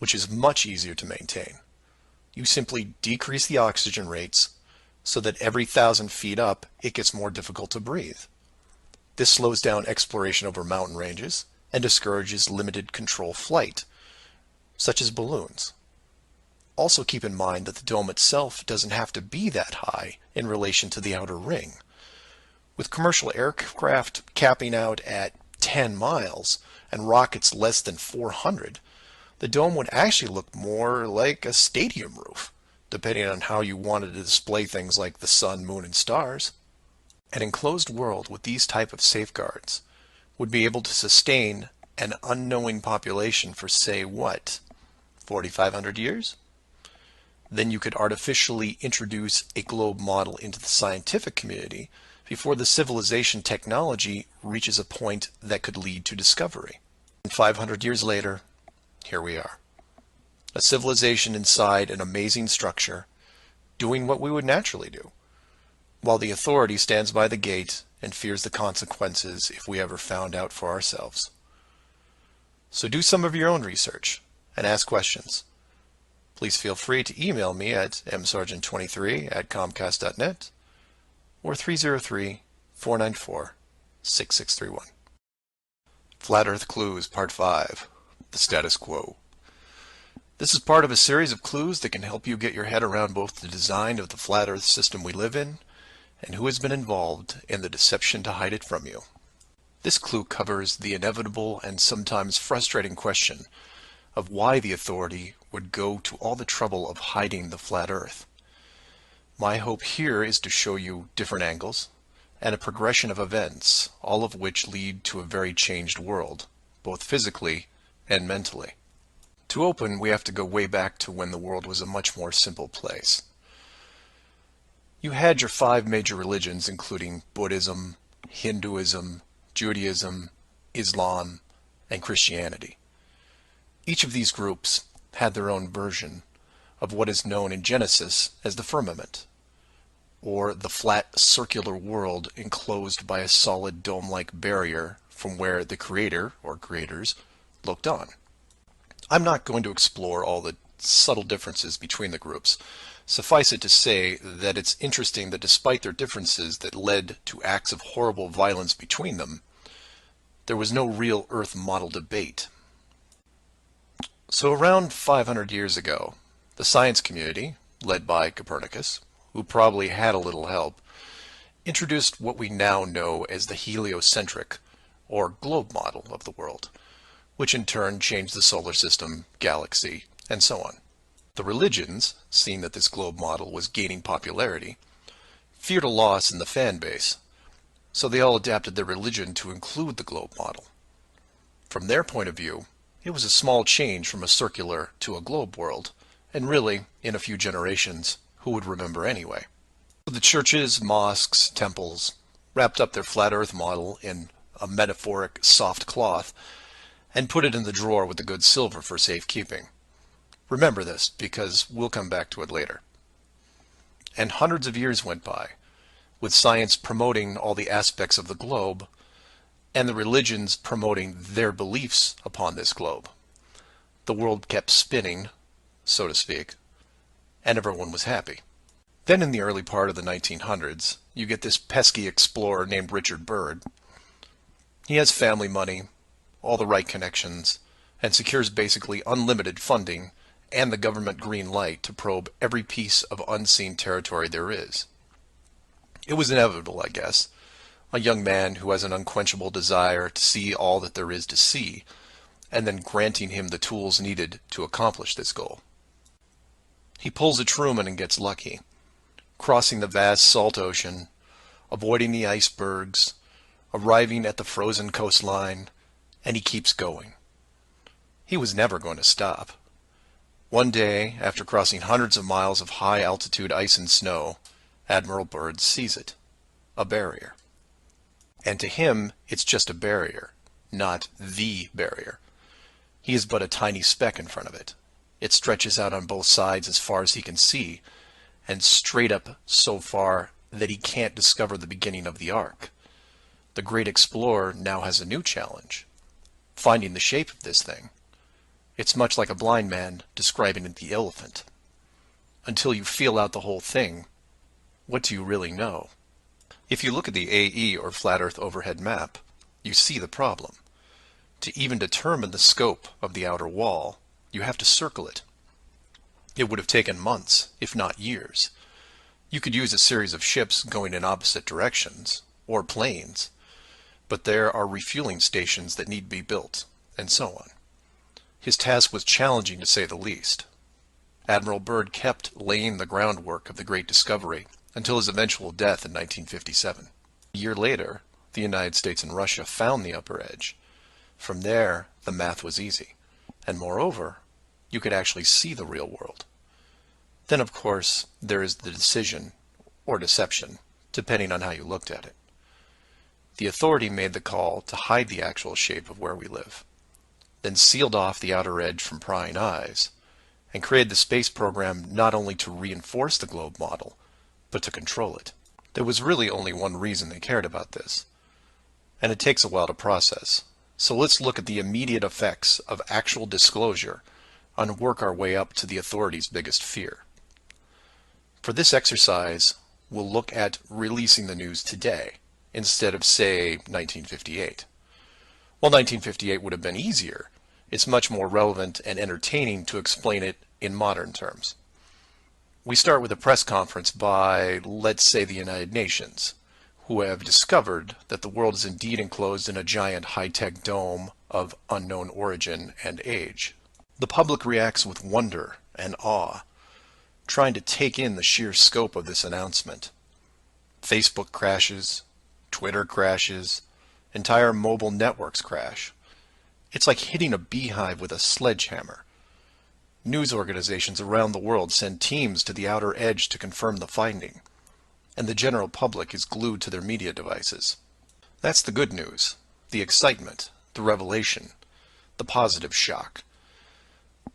which is much easier to maintain. You simply decrease the oxygen rates so that every 1,000 feet up it gets more difficult to breathe. This slows down exploration over mountain ranges and discourages limited control flight, such as balloons. Also keep in mind that the dome itself doesn't have to be that high in relation to the outer ring. With commercial aircraft capping out at 10 miles and rockets less than 400, the dome would actually look more like a stadium roof, depending on how you wanted to display things like the sun, moon, and stars. An enclosed world with these type of safeguards would be able to sustain an unknowing population for, say, what, 4,500 years? Then you could artificially introduce a globe model into the scientific community before the civilization technology reaches a point that could lead to discovery. And 500 years later, here we are. A civilization inside an amazing structure, doing what we would naturally do, while the authority stands by the gate and fears the consequences if we ever found out for ourselves. So do some of your own research and ask questions. Please feel free to email me at msargent23@comcast.net or 303-494-6631. Flat Earth Clues Part 5, The Status Quo. This is part of a series of clues that can help you get your head around both the design of the flat Earth system we live in and who has been involved in the deception to hide it from you. This clue covers the inevitable and sometimes frustrating question of why the authority would go to all the trouble of hiding the flat Earth. My hope here is to show you different angles and a progression of events, all of which lead to a very changed world, both physically and mentally. To open, we have to go way back to when the world was a much more simple place. You had your 5 major religions, including Buddhism, Hinduism, Judaism, Islam, and Christianity. Each of these groups had their own version of what is known in Genesis as the firmament, or the flat circular world enclosed by a solid dome-like barrier from where the creator, or creators, looked on. I'm not going to explore all the subtle differences between the groups. Suffice it to say that it's interesting that despite their differences that led to acts of horrible violence between them, there was no real Earth model debate. So around 500 years ago, the science community, led by Copernicus, who probably had a little help, introduced what we now know as the heliocentric, or globe model of the world, which in turn changed the solar system, galaxy, and so on. The religions, seeing that this globe model was gaining popularity, feared a loss in the fan base, so they all adapted their religion to include the globe model. From their point of view, it was a small change from a circular to a globe world, and really, in a few generations, who would remember anyway? The churches, mosques, temples wrapped up their flat Earth model in a metaphoric soft cloth and put it in the drawer with the good silver for safekeeping. Remember this, because we'll come back to it later. And hundreds of years went by, with science promoting all the aspects of the globe, and the religions promoting their beliefs upon this globe. The world kept spinning, so to speak, and everyone was happy. Then in the early part of the 1900s, you get this pesky explorer named Richard Byrd. He has family money, all the right connections, and secures basically unlimited funding and the government green light to probe every piece of unseen territory there is. It was inevitable, I guess. A young man who has an unquenchable desire to see all that there is to see, and then granting him the tools needed to accomplish this goal. He pulls a Truman and gets lucky, crossing the vast salt ocean, avoiding the icebergs, arriving at the frozen coastline, and he keeps going. He was never going to stop. One day, after crossing hundreds of miles of high-altitude ice and snow, Admiral Byrd sees it, a barrier. And to him, it's just a barrier, not the barrier. He is but a tiny speck in front of it. It stretches out on both sides as far as he can see, and straight up so far that he can't discover the beginning of the arc. The great explorer now has a new challenge, finding the shape of this thing. It's much like a blind man describing the elephant. Until you feel out the whole thing, what do you really know? If you look at the AE, or Flat Earth Overhead Map, you see the problem. To even determine the scope of the outer wall, you have to circle it. It would have taken months, if not years. You could use a series of ships going in opposite directions, or planes, but there are refueling stations that need to be built, and so on. His task was challenging, to say the least. Admiral Byrd kept laying the groundwork of the great discovery until his eventual death in 1957. A year later, the United States and Russia found the upper edge. From there, the math was easy, and moreover, you could actually see the real world. Then, of course, there is the decision, or deception, depending on how you looked at it. The authority made the call to hide the actual shape of where we live, then sealed off the outer edge from prying eyes, and created the space program not only to reinforce the globe model, but to control it. There was really only one reason they cared about this, and it takes a while to process. So let's look at the immediate effects of actual disclosure and work our way up to the authorities' biggest fear. For this exercise, we'll look at releasing the news today instead of, say, 1958. While 1958 would have been easier, it's much more relevant and entertaining to explain it in modern terms. We start with a press conference by, let's say, the United Nations, who have discovered that the world is indeed enclosed in a giant high-tech dome of unknown origin and age. The public reacts with wonder and awe, trying to take in the sheer scope of this announcement. Facebook crashes, Twitter crashes, entire mobile networks crash. It's like hitting a beehive with a sledgehammer. News organizations around the world send teams to the outer edge to confirm the finding, and the general public is glued to their media devices. That's the good news, the excitement, the revelation, the positive shock.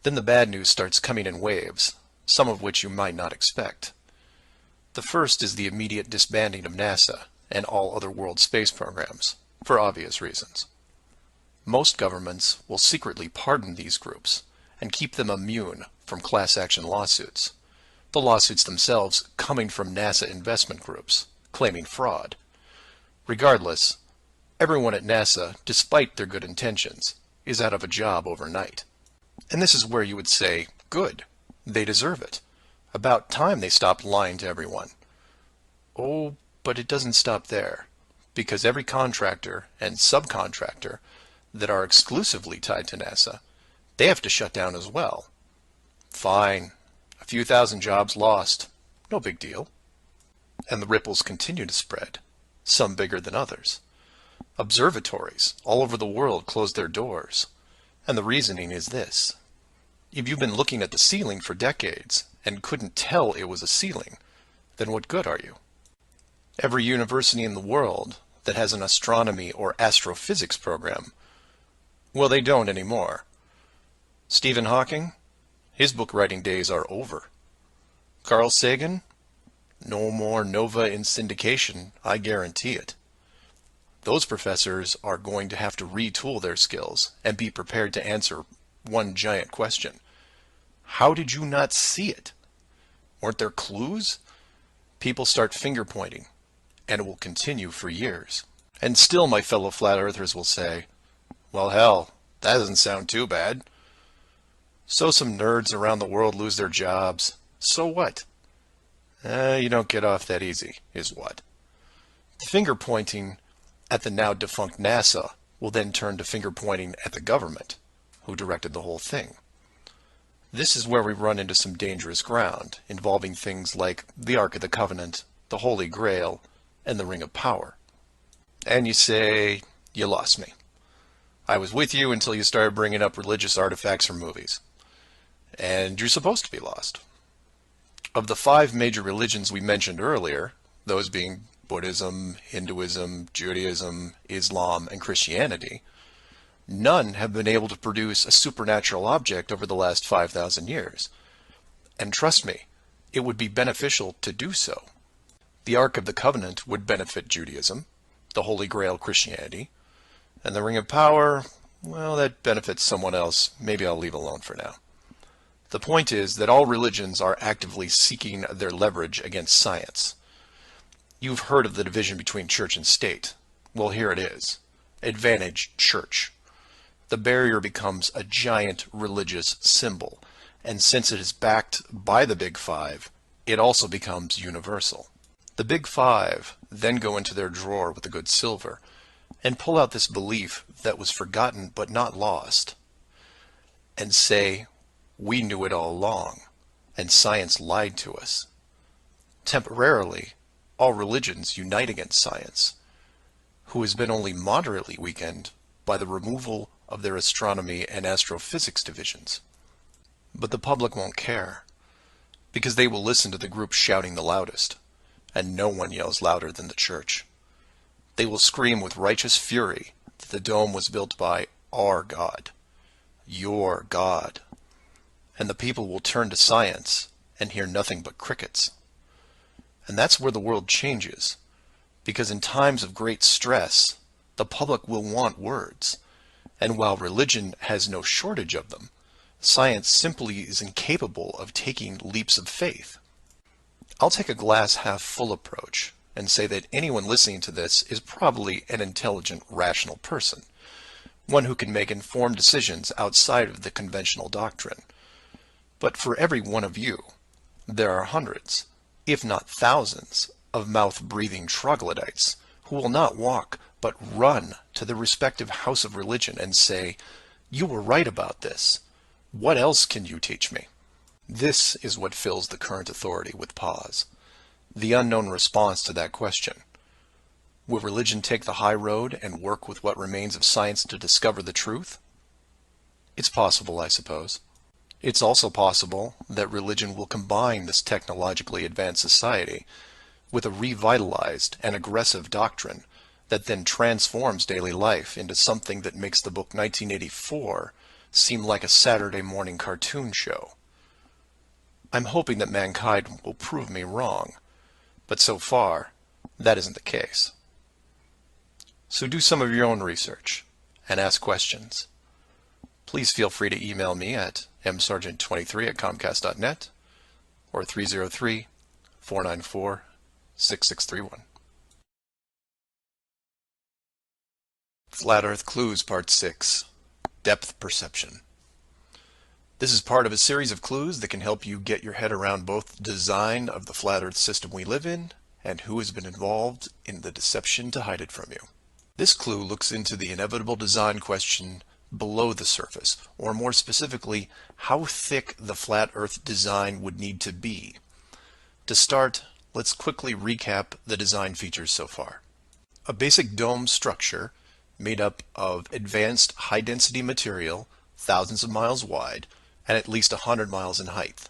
Then the bad news starts coming in waves, some of which you might not expect. The first is the immediate disbanding of NASA and all other world space programs, for obvious reasons. Most governments will secretly pardon these groups and keep them immune from class action lawsuits, the lawsuits themselves coming from NASA investment groups, claiming fraud. Regardless, everyone at NASA, despite their good intentions, is out of a job overnight. And this is where you would say, good, they deserve it. About time they stopped lying to everyone. Oh, but it doesn't stop there, because every contractor and subcontractor that are exclusively tied to NASA, they have to shut down as well. Fine, a few thousand jobs lost, no big deal. And the ripples continue to spread, some bigger than others. Observatories all over the world closed their doors, and the reasoning is this. If you've been looking at the ceiling for decades and couldn't tell it was a ceiling, then what good are you? Every university in the world that has an astronomy or astrophysics program, well, they don't anymore. Stephen Hawking, his book writing days are over. Carl Sagan, no more nova in syndication, I guarantee it. Those professors are going to have to retool their skills and be prepared to answer one giant question. How did you not see it? Weren't there clues? People start finger pointing, and it will continue for years. And still my fellow flat earthers will say, well, hell, that doesn't sound too bad. So some nerds around the world lose their jobs. So what? You don't get off that easy, is what. The finger pointing at the now defunct NASA will then turn to finger pointing at the government, who directed the whole thing. This is where we run into some dangerous ground, involving things like the Ark of the Covenant, the Holy Grail, and the Ring of Power. And you say, you lost me. I was with you until you started bringing up religious artifacts from movies. And you're supposed to be lost. Of the 5 major religions we mentioned earlier, those being Buddhism, Hinduism, Judaism, Islam, and Christianity, none have been able to produce a supernatural object over the last 5,000 years. And trust me, it would be beneficial to do so. The Ark of the Covenant would benefit Judaism, the Holy Grail Christianity, and the Ring of Power, well, that benefits someone else. Maybe I'll leave alone for now. The point is that all religions are actively seeking their leverage against science. You've heard of the division between church and state. Well, here it is. Advantage church. The barrier becomes a giant religious symbol, and since it is backed by the Big Five, it also becomes universal. The Big Five then go into their drawer with the good silver and pull out this belief that was forgotten but not lost, and say, we knew it all along, and science lied to us. Temporarily, all religions unite against science, who has been only moderately weakened by the removal of their astronomy and astrophysics divisions. But the public won't care, because they will listen to the group shouting the loudest, and no one yells louder than the church. They will scream with righteous fury that the dome was built by our God, your God, and the people will turn to science and hear nothing but crickets. And that's where the world changes, because in times of great stress, the public will want words, and while religion has no shortage of them, science simply is incapable of taking leaps of faith. I'll take a glass half full approach and say that anyone listening to this is probably an intelligent, rational person, one who can make informed decisions outside of the conventional doctrine. But for every one of you, there are hundreds, if not thousands, of mouth-breathing troglodytes who will not walk but run to the respective house of religion and say, "You were right about this. What else can you teach me?" This is what fills the current authority with pause. The unknown response to that question. Will religion take the high road and work with what remains of science to discover the truth? It's possible, I suppose. It's also possible that religion will combine this technologically advanced society with a revitalized and aggressive doctrine that then transforms daily life into something that makes the book 1984 seem like a Saturday morning cartoon show. I'm hoping that mankind will prove me wrong, but so far, that isn't the case. So do some of your own research and ask questions. Please feel free to email me at msargent23@comcast.net or 303-494-6631. Flat Earth Clues Part 6, Depth Perception. This is part of a series of clues that can help you get your head around both the design of the flat Earth system we live in and who has been involved in the deception to hide it from you. This clue looks into the inevitable design question below the surface, or more specifically, how thick the flat Earth design would need to be. To start, let's quickly recap the design features so far. A basic dome structure made up of advanced high-density material, thousands of miles wide, and at least 100 miles in height.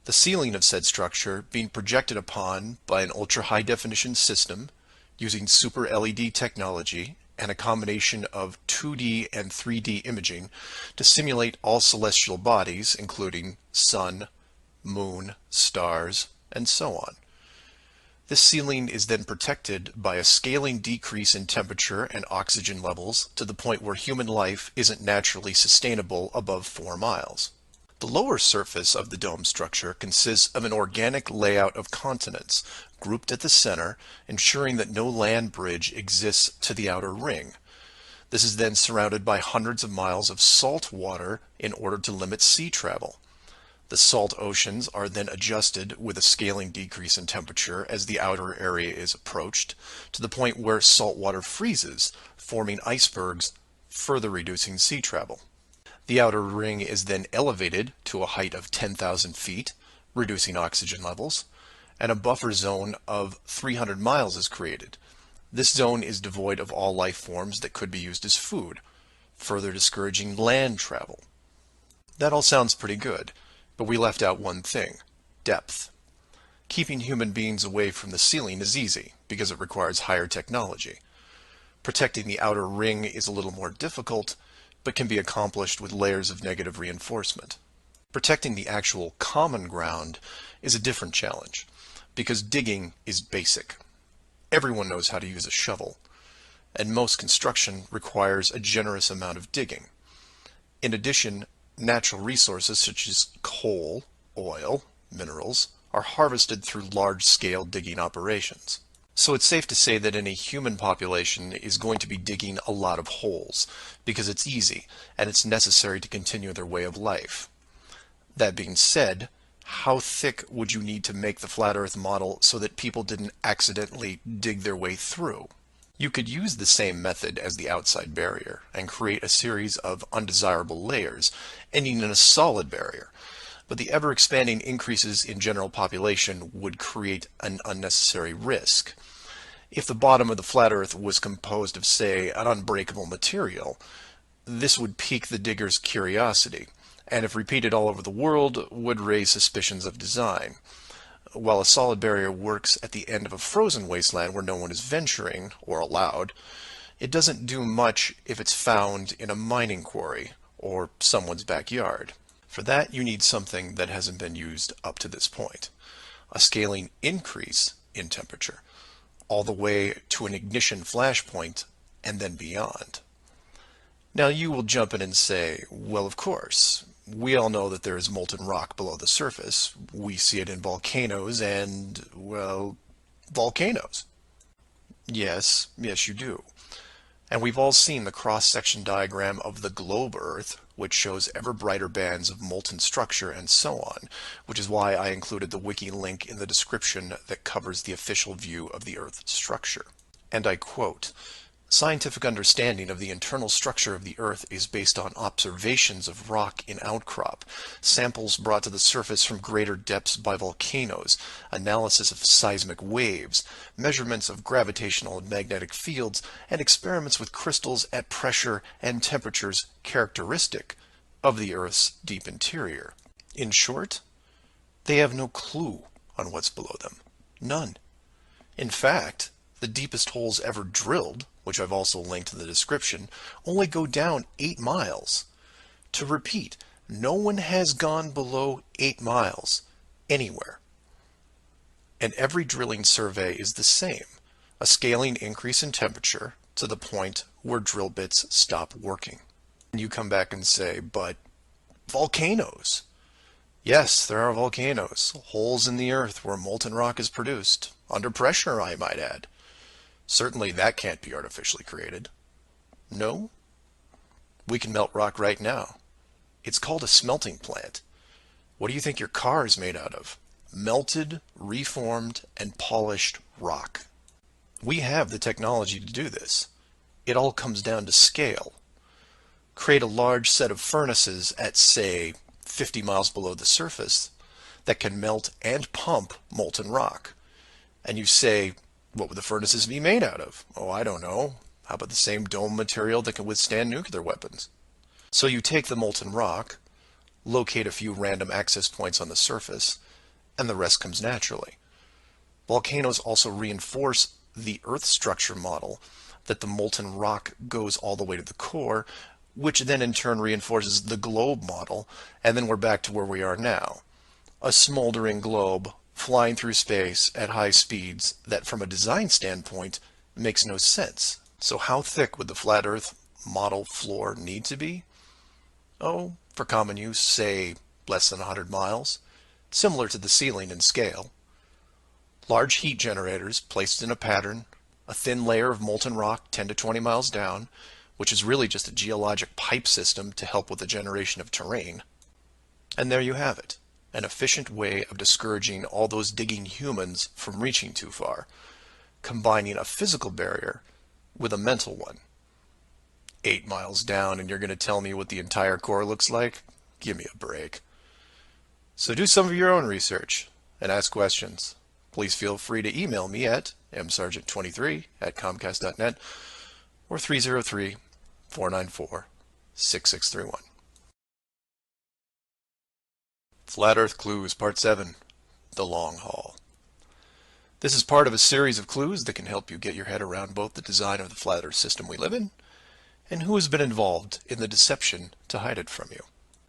The ceiling of said structure being projected upon by an ultra-high-definition system using super LED technology and a combination of 2D and 3D imaging to simulate all celestial bodies, including sun, moon, stars, and so on. This ceiling is then protected by a scaling decrease in temperature and oxygen levels to the point where human life isn't naturally sustainable above 4 miles. The lower surface of the dome structure consists of an organic layout of continents, grouped at the center, ensuring that no land bridge exists to the outer ring. This is then surrounded by hundreds of miles of salt water in order to limit sea travel. The salt oceans are then adjusted with a scaling decrease in temperature as the outer area is approached, to the point where salt water freezes, forming icebergs, further reducing sea travel. The outer ring is then elevated to a height of 10,000 feet, reducing oxygen levels, and a buffer zone of 300 miles is created. This zone is devoid of all life forms that could be used as food, further discouraging land travel. That all sounds pretty good, but we left out one thing: depth. Keeping human beings away from the ceiling is easy, because it requires higher technology. Protecting the outer ring is a little more difficult, but can be accomplished with layers of negative reinforcement. Protecting the actual common ground is a different challenge, because digging is basic. Everyone knows how to use a shovel, and most construction requires a generous amount of digging. In addition, natural resources such as coal, oil, minerals are harvested through large-scale digging operations. So it's safe to say that any human population is going to be digging a lot of holes, because it's easy and it's necessary to continue their way of life. That being said, how thick would you need to make the flat Earth model so that people didn't accidentally dig their way through? You could use the same method as the outside barrier and create a series of undesirable layers, ending in a solid barrier. But the ever-expanding increases in general population would create an unnecessary risk. If the bottom of the flat Earth was composed of, say, an unbreakable material, this would pique the digger's curiosity, and if repeated all over the world, would raise suspicions of design. while a solid barrier works at the end of a frozen wasteland where no one is venturing or allowed, it doesn't do much if it's found in a mining quarry or someone's backyard. For that, you need something that hasn't been used up to this point, a scaling increase in temperature, all the way to an ignition flashpoint and then beyond. Now you will jump in and say, well, of course, we all know that there is molten rock below the surface. We see it in volcanoes and, well, volcanoes. Yes, you do. And we've all seen the cross-section diagram of the globe Earth, which shows ever brighter bands of molten structure and so on, which is why I included the wiki link in the description that covers the official view of the Earth's structure. And I quote, "Scientific understanding of the internal structure of the Earth is based on observations of rock in outcrop, samples brought to the surface from greater depths by volcanoes, analysis of seismic waves, measurements of gravitational and magnetic fields, and experiments with crystals at pressure and temperatures characteristic of the Earth's deep interior." In short, they have no clue on what's below them. None. In fact, the deepest holes ever drilled, which I've also linked in the description, only go down 8 miles. To repeat, no one has gone below 8 miles anywhere. And every drilling survey is the same, a scaling increase in temperature to the point where drill bits stop working. And you come back and say, but volcanoes. Yes, there are volcanoes, holes in the earth where molten rock is produced, under pressure, I might add. Certainly that can't be artificially created. No? We can melt rock right now. It's called a smelting plant. What do you think your car is made out of? Melted, reformed, and polished rock. We have the technology to do this. It all comes down to scale. Create a large set of furnaces at, say, 50 miles below the surface that can melt and pump molten rock. And you say, what would the furnaces be made out of? Oh, I don't know. How about the same dome material that can withstand nuclear weapons? So you take the molten rock, locate a few random access points on the surface, and the rest comes naturally. Volcanoes also reinforce the Earth structure model that the molten rock goes all the way to the core, which then in turn reinforces the globe model, and then we're back to where we are now. A smoldering globe flying through space at high speeds that from a design standpoint makes no sense. So how thick would the flat Earth model floor need to be? Oh, for common use, say less than 100 miles, similar to the ceiling in scale. Large heat generators placed in a pattern, a thin layer of molten rock 10 to 20 miles down, which is really just a geologic pipe system to help with the generation of terrain. And there you have it. An efficient way of discouraging all those digging humans from reaching too far, combining a physical barrier with a mental one. 8 miles down and you're going to tell me what the entire core looks like? Give me a break. So do some of your own research and ask questions. Please feel free to email me at msargent23@comcast.net or 303-494-6631. Flat Earth Clues, Part 7, The Long Haul. This is part of a series of clues that can help you get your head around both the design of the flat Earth system we live in and who has been involved in the deception to hide it from you.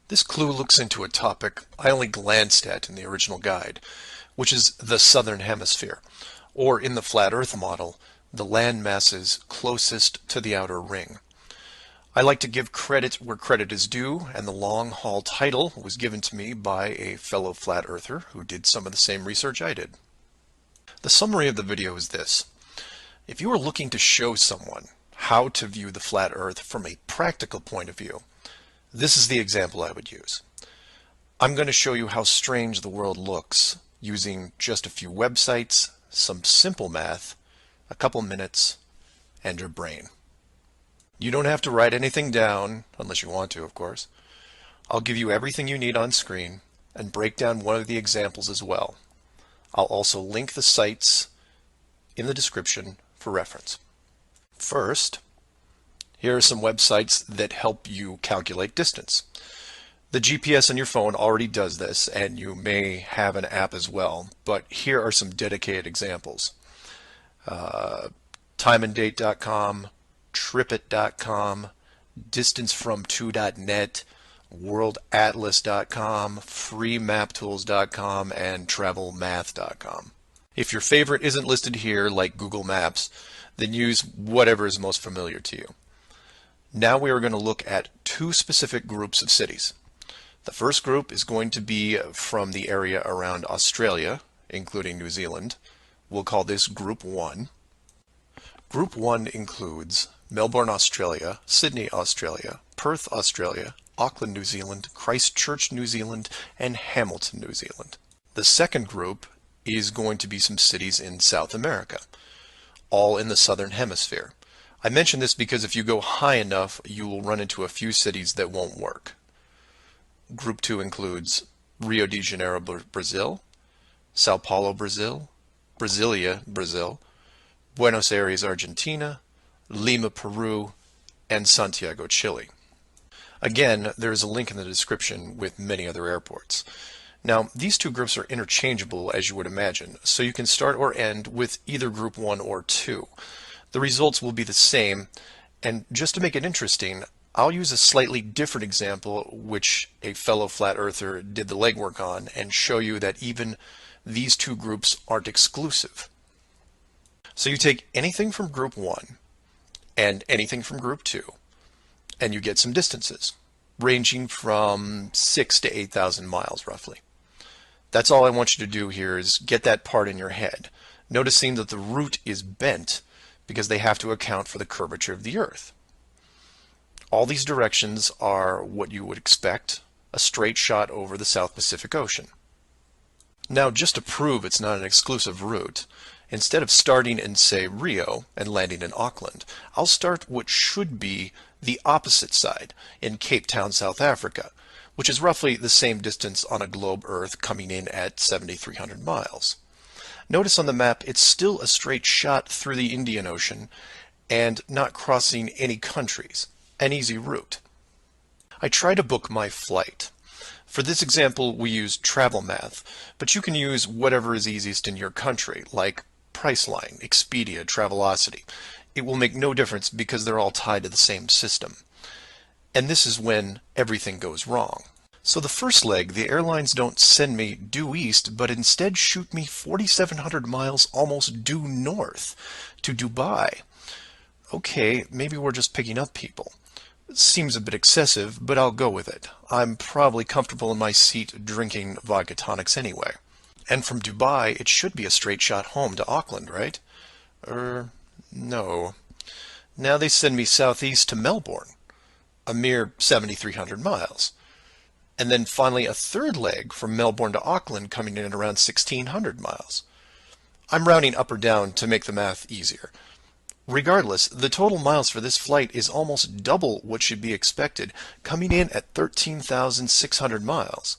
This clue looks into a topic I only glanced at in the original guide, which is the southern hemisphere, or in the flat Earth model, the land masses closest to the outer ring. I like to give credit where credit is due, and the long haul title was given to me by a fellow flat earther who did some of the same research I did. The summary of the video is this. If you are looking to show someone how to view the flat Earth from a practical point of view, this is the example I would use. I'm going to show you how strange the world looks using just a few websites, some simple math, a couple minutes, and your brain. You don't have to write anything down, unless you want to, of course. I'll give you everything you need on screen and break down one of the examples as well. I'll also link the sites in the description for reference. First, here are some websites that help you calculate distance. The GPS on your phone already does this, and you may have an app as well, but here are some dedicated examples. Timeanddate.com, tripit.com, distancefrom2.net, worldatlas.com, freemaptools.com, and travelmath.com. If your favorite isn't listed here, like Google Maps, then use whatever is most familiar to you. Now we are going to look at two specific groups of cities. The first group is going to be from the area around Australia, including New Zealand. We'll call this Group 1. Group 1 includes Melbourne, Australia, Sydney, Australia, Perth, Australia, Auckland, New Zealand, Christchurch, New Zealand, and Hamilton, New Zealand. The second group is going to be some cities in South America, all in the southern hemisphere. I mention this because if you go high enough, you will run into a few cities that won't work. Group 2 includes Rio de Janeiro, Brazil, Sao Paulo, Brazil, Brasilia, Brazil, Buenos Aires, Argentina, Lima, Peru, and Santiago, Chile. Again, there is a link in the description with many other airports. Now, these two groups are interchangeable, as you would imagine, so you can start or end with either Group 1 or 2. The results will be the same, and just to make it interesting, I'll use a slightly different example which a fellow flat earther did the legwork on and show you that even these two groups aren't exclusive. So you take anything from Group 1 and anything from Group 2 and you get some distances ranging from 6,000 to 8,000 miles roughly. That's all I want you to do here is get that part in your head, noticing that the root is bent because they have to account for the curvature of the Earth. All these directions are what you would expect, a straight shot over the South Pacific Ocean. Now, just to prove it's not an exclusive route, instead of starting in, say, Rio and landing in Auckland, I'll start what should be the opposite side in Cape Town, South Africa, which is roughly the same distance on a globe Earth coming in at 7,300 miles. Notice on the map it's still a straight shot through the Indian Ocean and not crossing any countries. An easy route. I try to book my flight. For this example, we use TravelMath, but you can use whatever is easiest in your country, like Priceline, Expedia, Travelocity. It will make no difference because they're all tied to the same system. And this is when everything goes wrong. So the first leg, the airlines don't send me due east, but instead shoot me 4,700 miles almost due north to Dubai. Okay, maybe we're just picking up people. Seems a bit excessive, but I'll go with it. I'm probably comfortable in my seat drinking vodka tonics anyway. And from Dubai, it should be a straight shot home to Auckland, right? No. Now they send me southeast to Melbourne, a mere 7,300 miles. And then finally a third leg from Melbourne to Auckland coming in at around 1,600 miles. I'm rounding up or down to make the math easier. Regardless, the total miles for this flight is almost double what should be expected, coming in at 13,600 miles.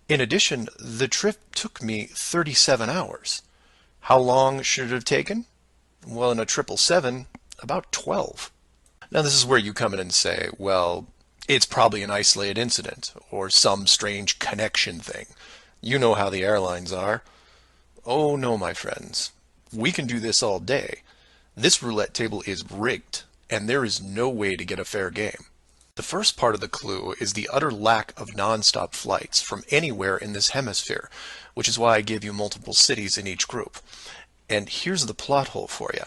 In addition, the trip took me 37 hours. How long should it have taken? Well, in a 777, about 12. Now this is where you come in and say, well, it's probably an isolated incident, or some strange connection thing. You know how the airlines are. Oh no, my friends. We can do this all day. This roulette table is rigged, and there is no way to get a fair game. The first part of the clue is the utter lack of non-stop flights from anywhere in this hemisphere, which is why I give you multiple cities in each group. And here's the plot hole for you.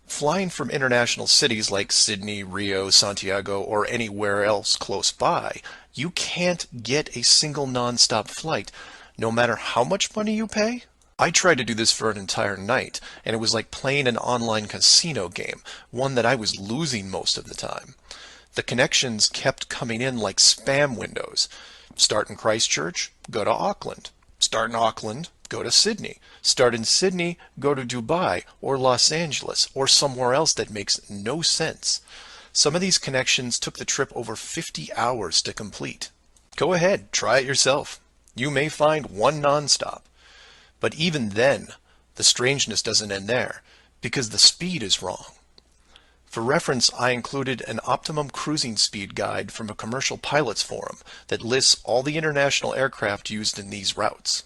Flying from international cities like Sydney, Rio, Santiago, or anywhere else close by, you can't get a single non-stop flight, no matter how much money you pay. I tried to do this for an entire night, and it was like playing an online casino game, one that I was losing most of the time. The connections kept coming in like spam windows. Start in Christchurch, go to Auckland. Start in Auckland, go to Sydney. Start in Sydney, go to Dubai or Los Angeles or somewhere else that makes no sense. Some of these connections took the trip over 50 hours to complete. Go ahead, try it yourself. You may find one nonstop. But even then, the strangeness doesn't end there, because the speed is wrong. For reference, I included an optimum cruising speed guide from a commercial pilots forum that lists all the international aircraft used in these routes.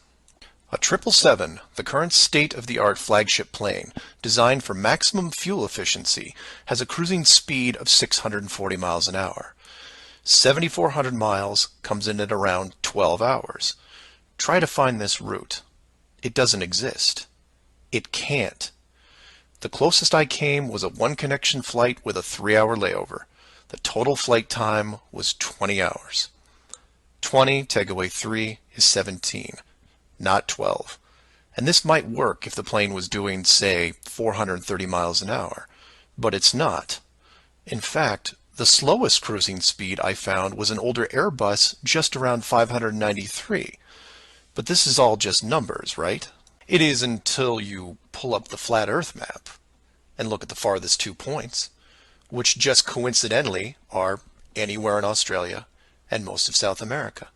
A 777, the current state-of-the-art flagship plane, designed for maximum fuel efficiency, has a cruising speed of 640 miles an hour. 7,400 miles comes in at around 12 hours. Try to find this route. It doesn't exist. It can't. The closest I came was a one-connection flight with a 3-hour layover. The total flight time was 20 hours. 20 take away 3 is 17, not 12. And this might work if the plane was doing, say, 430 miles an hour. But it's not. In fact, the slowest cruising speed I found was an older Airbus just around 593. But this is all just numbers, right? It is until you pull up the flat Earth map and look at the farthest 2 points, which just coincidentally are anywhere in Australia and most of South America.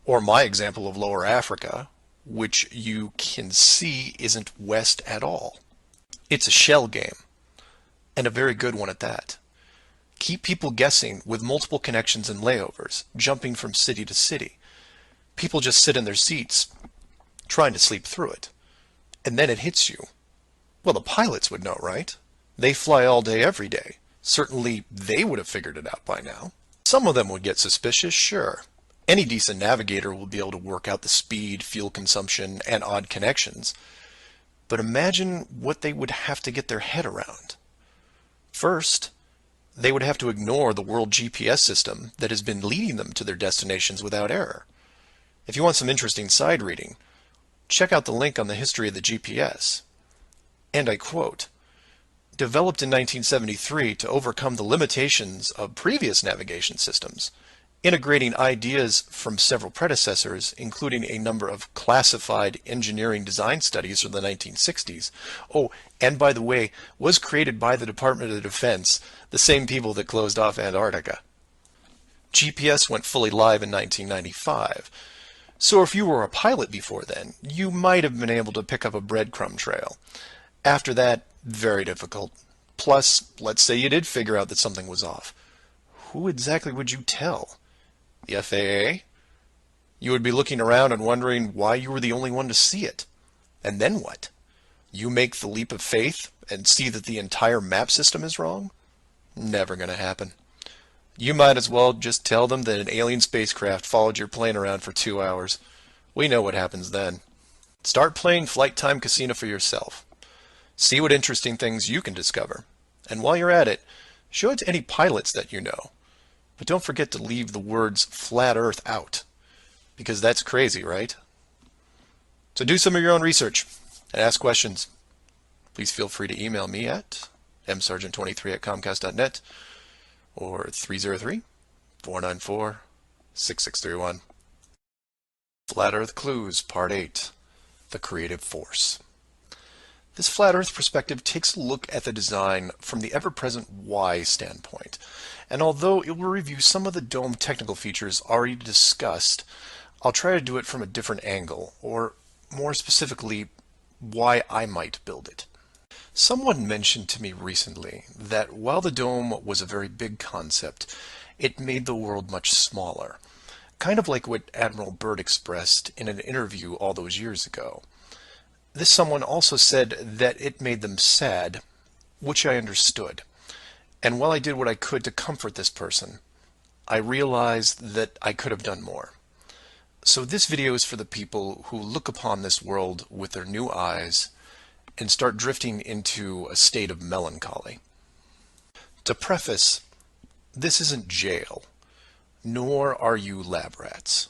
Or my example of Lower Africa, which you can see isn't west at all. It's a shell game, and a very good one at that. Keep people guessing with multiple connections and layovers, jumping from city to city. People just sit in their seats, trying to sleep through it. And then it hits you. Well, the pilots would know, right? They fly all day, every day. Certainly, they would have figured it out by now. Some of them would get suspicious, sure. Any decent navigator will be able to work out the speed, fuel consumption, and odd connections. But imagine what they would have to get their head around. First, they would have to ignore the world GPS system that has been leading them to their destinations without error. If you want some interesting side reading, check out the link on the history of the GPS. And I quote, "Developed in 1973 to overcome the limitations of previous navigation systems, integrating ideas from several predecessors, including a number of classified engineering design studies from the 1960s. Oh, and by the way, was created by the Department of Defense, the same people that closed off Antarctica. GPS went fully live in 1995. So if you were a pilot before then, you might have been able to pick up a breadcrumb trail. After that, very difficult. Plus, let's say you did figure out that something was off. Who exactly would you tell? The FAA? You would be looking around and wondering why you were the only one to see it. And then what? You make the leap of faith and see that the entire map system is wrong? Never gonna happen. You might as well just tell them that an alien spacecraft followed your plane around for 2 hours. We know what happens then. Start playing Flight Time Casino for yourself. See what interesting things you can discover. And while you're at it, show it to any pilots that you know. But don't forget to leave the words flat Earth out, because that's crazy, right? So do some of your own research and ask questions. Please feel free to email me at msargent23@comcast.net or 303-494-6631. Flat Earth Clues, Part 8, The Creative Force. This flat Earth perspective takes a look at the design from the ever-present why standpoint. And although it will review some of the dome technical features already discussed, I'll try to do it from a different angle, or more specifically, why I might build it. Someone mentioned to me recently that while the dome was a very big concept, it made the world much smaller. Kind of like what Admiral Byrd expressed in an interview all those years ago. This someone also said that it made them sad, which I understood. And while I did what I could to comfort this person, I realized that I could have done more. So this video is for the people who look upon this world with their new eyes and start drifting into a state of melancholy. To preface, this isn't jail, nor are you lab rats.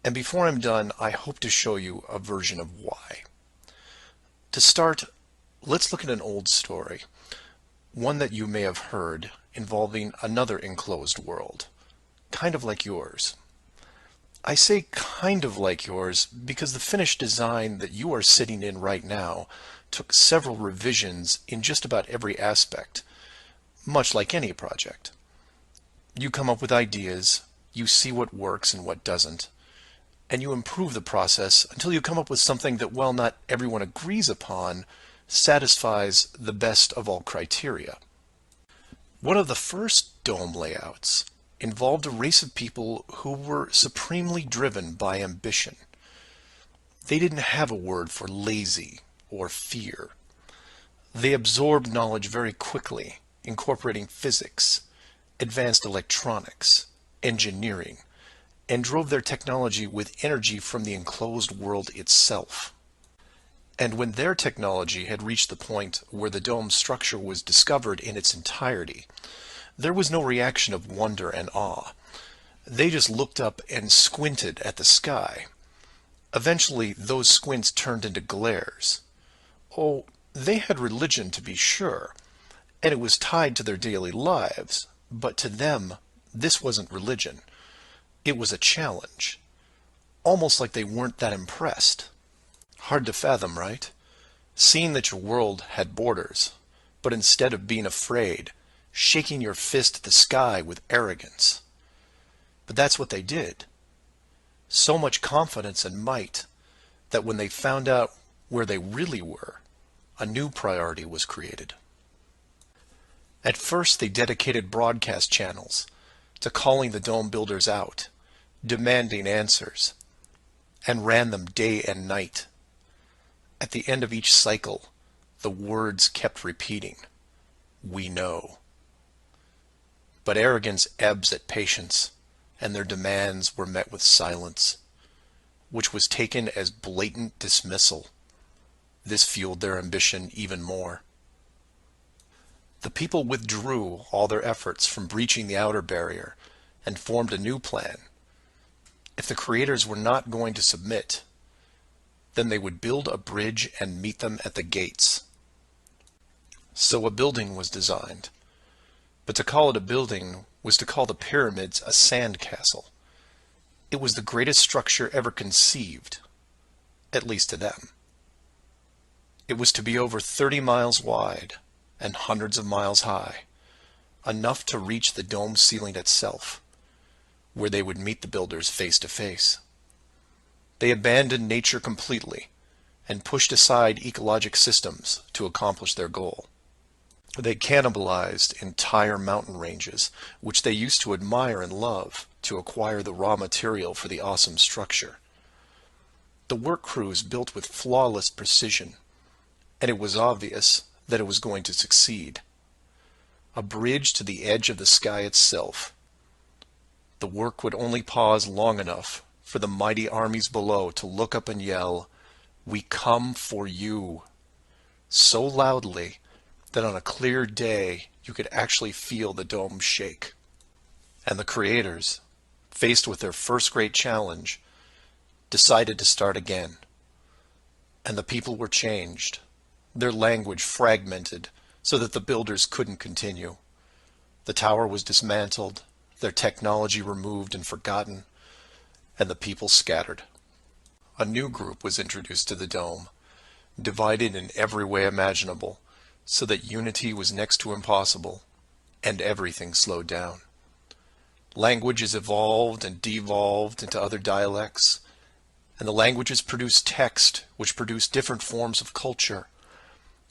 And before I'm done, I hope to show you a version of why. To start, let's look at an old story, one that you may have heard, involving another enclosed world, kind of like yours. I say kind of like yours because the finished design that you are sitting in right now took several revisions in just about every aspect, much like any project. You come up with ideas, you see what works and what doesn't, and you improve the process until you come up with something that, while not everyone agrees upon, satisfies the best of all criteria. One of the first dome layouts involved a race of people who were supremely driven by ambition. They didn't have a word for lazy or fear. They absorbed knowledge very quickly, incorporating physics, advanced electronics, engineering, and drove their technology with energy from the enclosed world itself. And when their technology had reached the point where the dome structure was discovered in its entirety, there was no reaction of wonder and awe. They just looked up and squinted at the sky. Eventually, those squints turned into glares. Oh, they had religion to be sure, and it was tied to their daily lives, but to them, this wasn't religion. It was a challenge. Almost like they weren't that impressed. Hard to fathom, right? Seeing that your world had borders, but instead of being afraid, shaking your fist at the sky with arrogance. But that's what they did. So much confidence and might that when they found out where they really were, a new priority was created. At first, they dedicated broadcast channels to calling the dome builders out, demanding answers, and ran them day and night. At the end of each cycle, the words kept repeating, "We know." But arrogance ebbs at patience, and their demands were met with silence, which was taken as blatant dismissal. This fueled their ambition even more. The people withdrew all their efforts from breaching the outer barrier and formed a new plan. If the creators were not going to submit, then they would build a bridge and meet them at the gates. So a building was designed. But to call it a building was to call the pyramids a sand castle. It was the greatest structure ever conceived, at least to them. It was to be over 30 miles wide and hundreds of miles high, enough to reach the dome ceiling itself, where they would meet the builders face to face. They abandoned nature completely and pushed aside ecologic systems to accomplish their goal. They cannibalized entire mountain ranges, which they used to admire and love, to acquire the raw material for the awesome structure. The work crews built with flawless precision, and it was obvious that it was going to succeed. A bridge to the edge of the sky itself. The work would only pause long enough for the mighty armies below to look up and yell, "We come for you," so loudly that on a clear day you could actually feel the dome shake. And the creators, faced with their first great challenge, decided to start again. And the people were changed, their language fragmented so that the builders couldn't continue. The tower was dismantled, their technology removed and forgotten, and the people scattered. A new group was introduced to the dome, divided in every way imaginable, so that unity was next to impossible, and everything slowed down. Languages evolved and devolved into other dialects, and the languages produced text, which produced different forms of culture,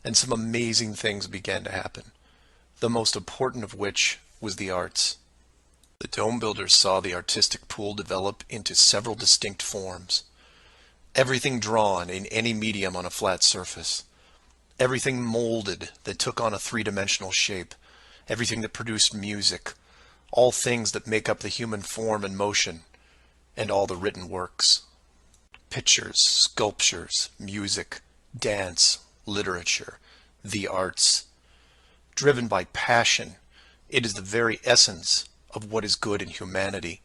and some amazing things began to happen, the most important of which was the arts. The dome builders saw the artistic pool develop into several distinct forms. Everything drawn in any medium on a flat surface. Everything molded that took on a three-dimensional shape. Everything that produced music. All things that make up the human form and motion. And all the written works. Pictures, sculptures, music, dance, literature, the arts. Driven by passion, it is the very essence of what is good in humanity.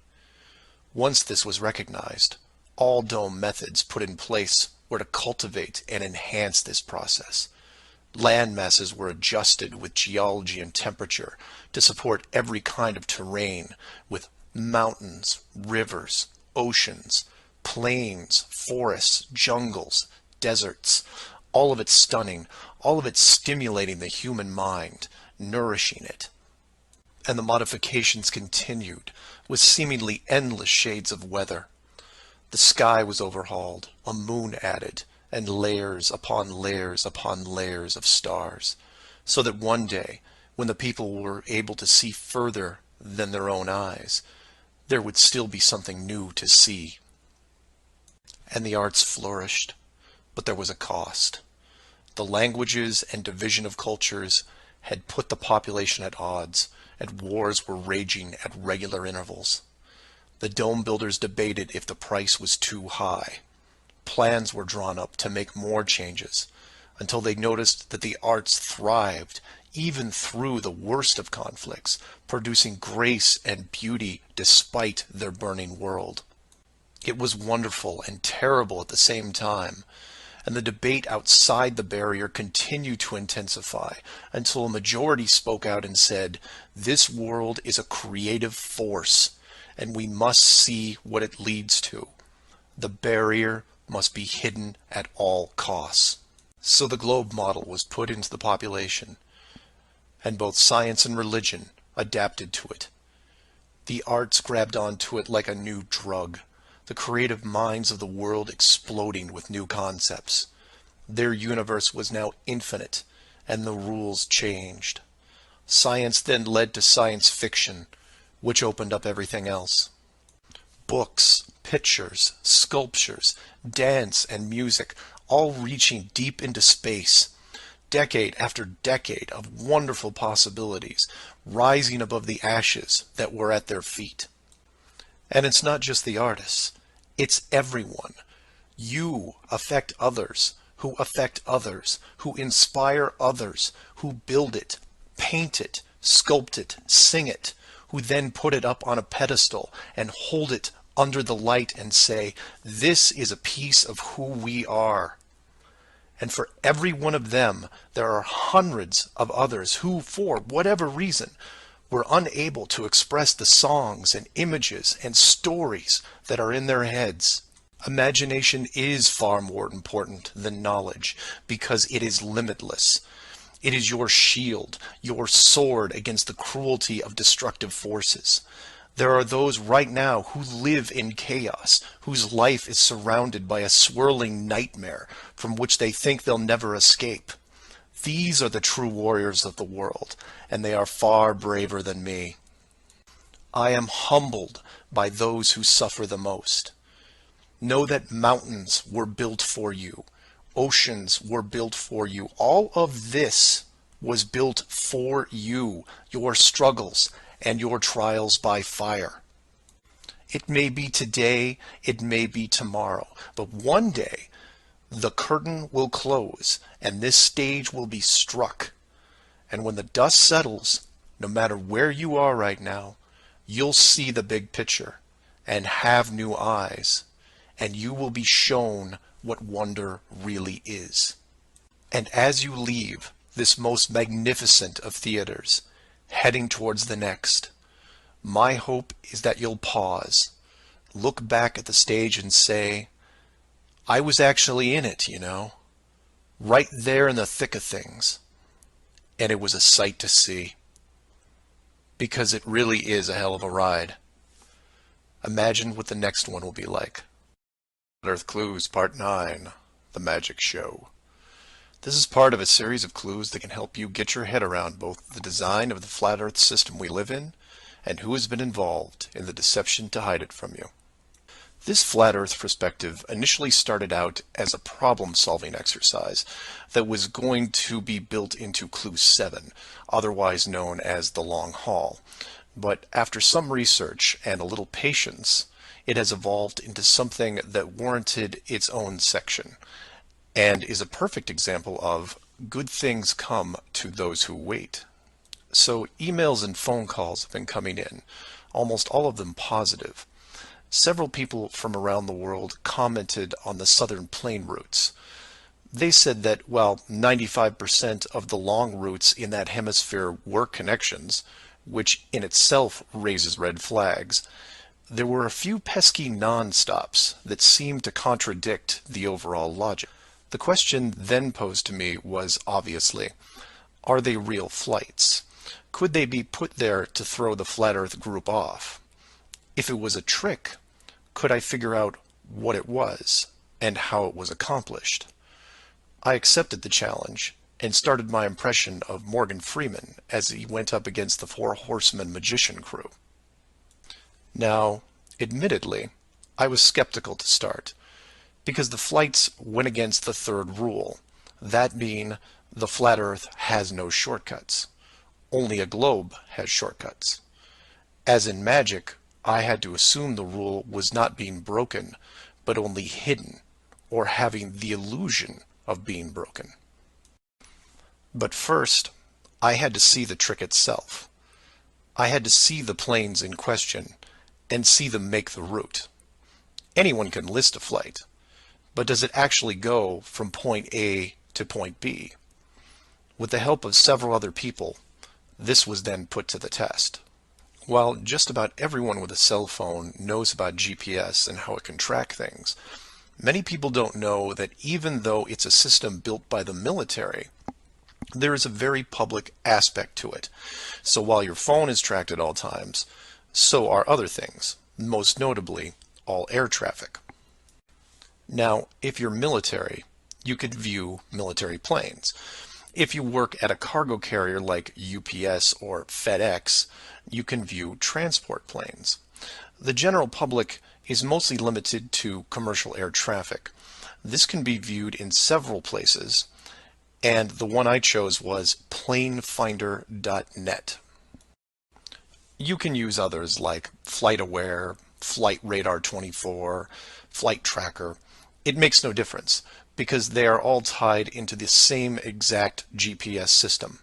Once this was recognized, all dome methods put in place were to cultivate and enhance this process. Land masses were adjusted with geology and temperature to support every kind of terrain, with mountains, rivers, oceans, plains, forests, jungles, deserts, all of it stunning, all of it stimulating the human mind, nourishing it. And the modifications continued, with seemingly endless shades of weather. The sky was overhauled, a moon added, and layers upon layers upon layers of stars, so that one day, when the people were able to see further than their own eyes, there would still be something new to see. And the arts flourished, but there was a cost. The languages and division of cultures had put the population at odds, and wars were raging at regular intervals. The dome builders debated if the price was too high. Plans were drawn up to make more changes, until they noticed that the arts thrived even through the worst of conflicts, producing grace and beauty despite their burning world. It was wonderful and terrible at the same time, and the debate outside the barrier continued to intensify until a majority spoke out and said, "This world is a creative force, and we must see what it leads to. The barrier must be hidden at all costs." So the globe model was put into the population, and both science and religion adapted to it. The arts grabbed onto it like a new drug, the creative minds of the world exploding with new concepts. Their universe was now infinite, and the rules changed. Science then led to science fiction, which opened up everything else. Books, pictures, sculptures, dance, and music, all reaching deep into space. Decade after decade of wonderful possibilities, rising above the ashes that were at their feet. And it's not just the artists. It's everyone. You affect others, who affect others, who inspire others, who build it, paint it, sculpt it, sing it, who then put it up on a pedestal and hold it under the light and say, "This is a piece of who we are." And for every one of them, there are hundreds of others who, for whatever reason, were unable to express the songs and images and stories that are in their heads. Imagination is far more important than knowledge because it is limitless. It is your shield, your sword against the cruelty of destructive forces. There are those right now who live in chaos, whose life is surrounded by a swirling nightmare from which they think they'll never escape. These are the true warriors of the world, and they are far braver than me. I am humbled by those who suffer the most. Know that mountains were built for you. Oceans were built for you. All of this was built for you, your struggles and your trials by fire. It may be today, it may be tomorrow, but one day the curtain will close and this stage will be struck. And when the dust settles, no matter where you are right now, you'll see the big picture and have new eyes, and you will be shown what wonder really is. And as you leave this most magnificent of theaters, heading towards the next, my hope is that you'll pause, look back at the stage and say, "I was actually in it, you know, right there in the thick of things, and it was a sight to see." Because it really is a hell of a ride. Imagine what the next one will be like. Earth Clues Part 9, The Magic Show. This is part of a series of clues that can help you get your head around both the design of the flat Earth system we live in and who has been involved in the deception to hide it from you. This flat Earth perspective initially started out as a problem-solving exercise that was going to be built into Clue 7, otherwise known as the Long Haul. But after some research and a little patience, it has evolved into something that warranted its own section, and is a perfect example of good things come to those who wait. So emails and phone calls have been coming in, almost all of them positive. Several people from around the world commented on the southern plane routes. They said that while 95% of the long routes in that hemisphere were connections, which in itself raises red flags, there were a few pesky non-stops that seemed to contradict the overall logic. The question then posed to me was obviously, are they real flights? Could they be put there to throw the Flat Earth group off? If it was a trick, could I figure out what it was and how it was accomplished? I accepted the challenge and started my impression of Morgan Freeman as he went up against the Four Horsemen magician crew. Now, admittedly, I was skeptical to start, because the flights went against the third rule, that being the flat Earth has no shortcuts. Only a globe has shortcuts. As in magic, I had to assume the rule was not being broken, but only hidden, or having the illusion of being broken. But first, I had to see the trick itself. I had to see the planes in question, and see them make the route. Anyone can list a flight, but does it actually go from point A to point B? With the help of several other people, this was then put to the test. While just about everyone with a cell phone knows about GPS and how it can track things, many people don't know that even though it's a system built by the military, there is a very public aspect to it. So while your phone is tracked at all times, so are other things, most notably all air traffic. Now, if you're military, you could view military planes. If you work at a cargo carrier like UPS or FedEx, you can view transport planes. The general public is mostly limited to commercial air traffic. This can be viewed in several places, and the one I chose was planefinder.net. You can use others like FlightAware, Flight Radar 24, Flight Tracker. It makes no difference because they are all tied into the same exact GPS system.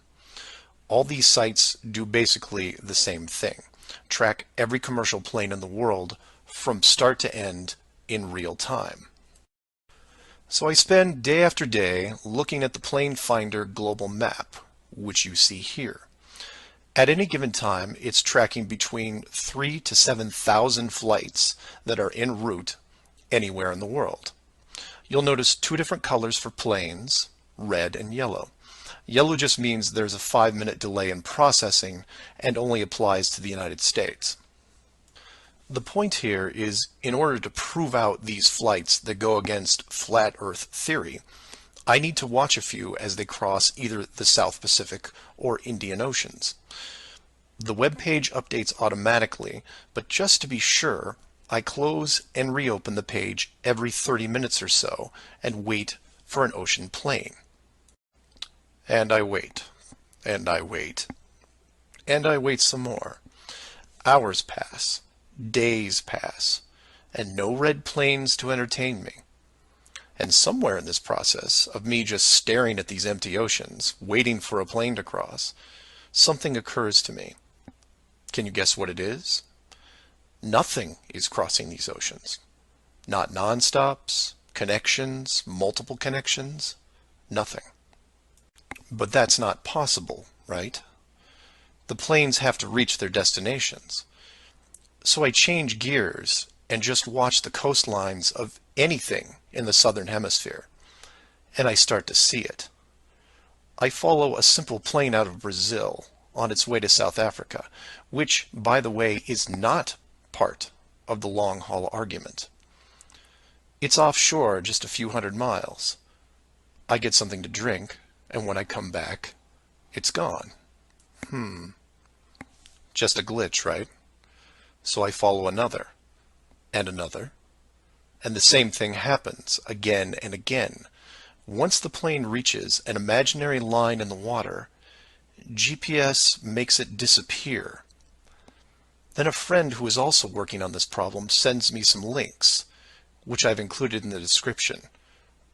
All these sites do basically the same thing. Track every commercial plane in the world from start to end in real time. So I spend day after day looking at the Plane Finder global map, which you see here. At any given time, it's tracking between 3,000 to 7,000 flights that are en route anywhere in the world. You'll notice two different colors for planes, red and yellow. Yellow just means there's a 5-minute delay in processing and only applies to the United States. The point here is, in order to prove out these flights that go against flat Earth theory, I need to watch a few as they cross either the South Pacific or Indian Oceans. The web page updates automatically, but just to be sure, I close and reopen the page every 30 minutes or so and wait for an ocean plane. And I wait, and I wait, and I wait some more. Hours pass, days pass, and no red planes to entertain me. And somewhere in this process of me just staring at these empty oceans, waiting for a plane to cross, something occurs to me. Can you guess what it is? Nothing is crossing these oceans. Not non-stops, connections, multiple connections, nothing. But that's not possible, right? The planes have to reach their destinations. So I change gears and just watch the coastlines of anything in the southern hemisphere, and I start to see it. I follow a simple plane out of Brazil on its way to South Africa, which, by the way, is not part of the long-haul argument. It's offshore just a few hundred miles. I get something to drink, and when I come back, it's gone. Just a glitch, right? So I follow another, and another, and the same thing happens again and again. Once the plane reaches an imaginary line in the water, GPS makes it disappear. Then a friend who is also working on this problem sends me some links, which I've included in the description.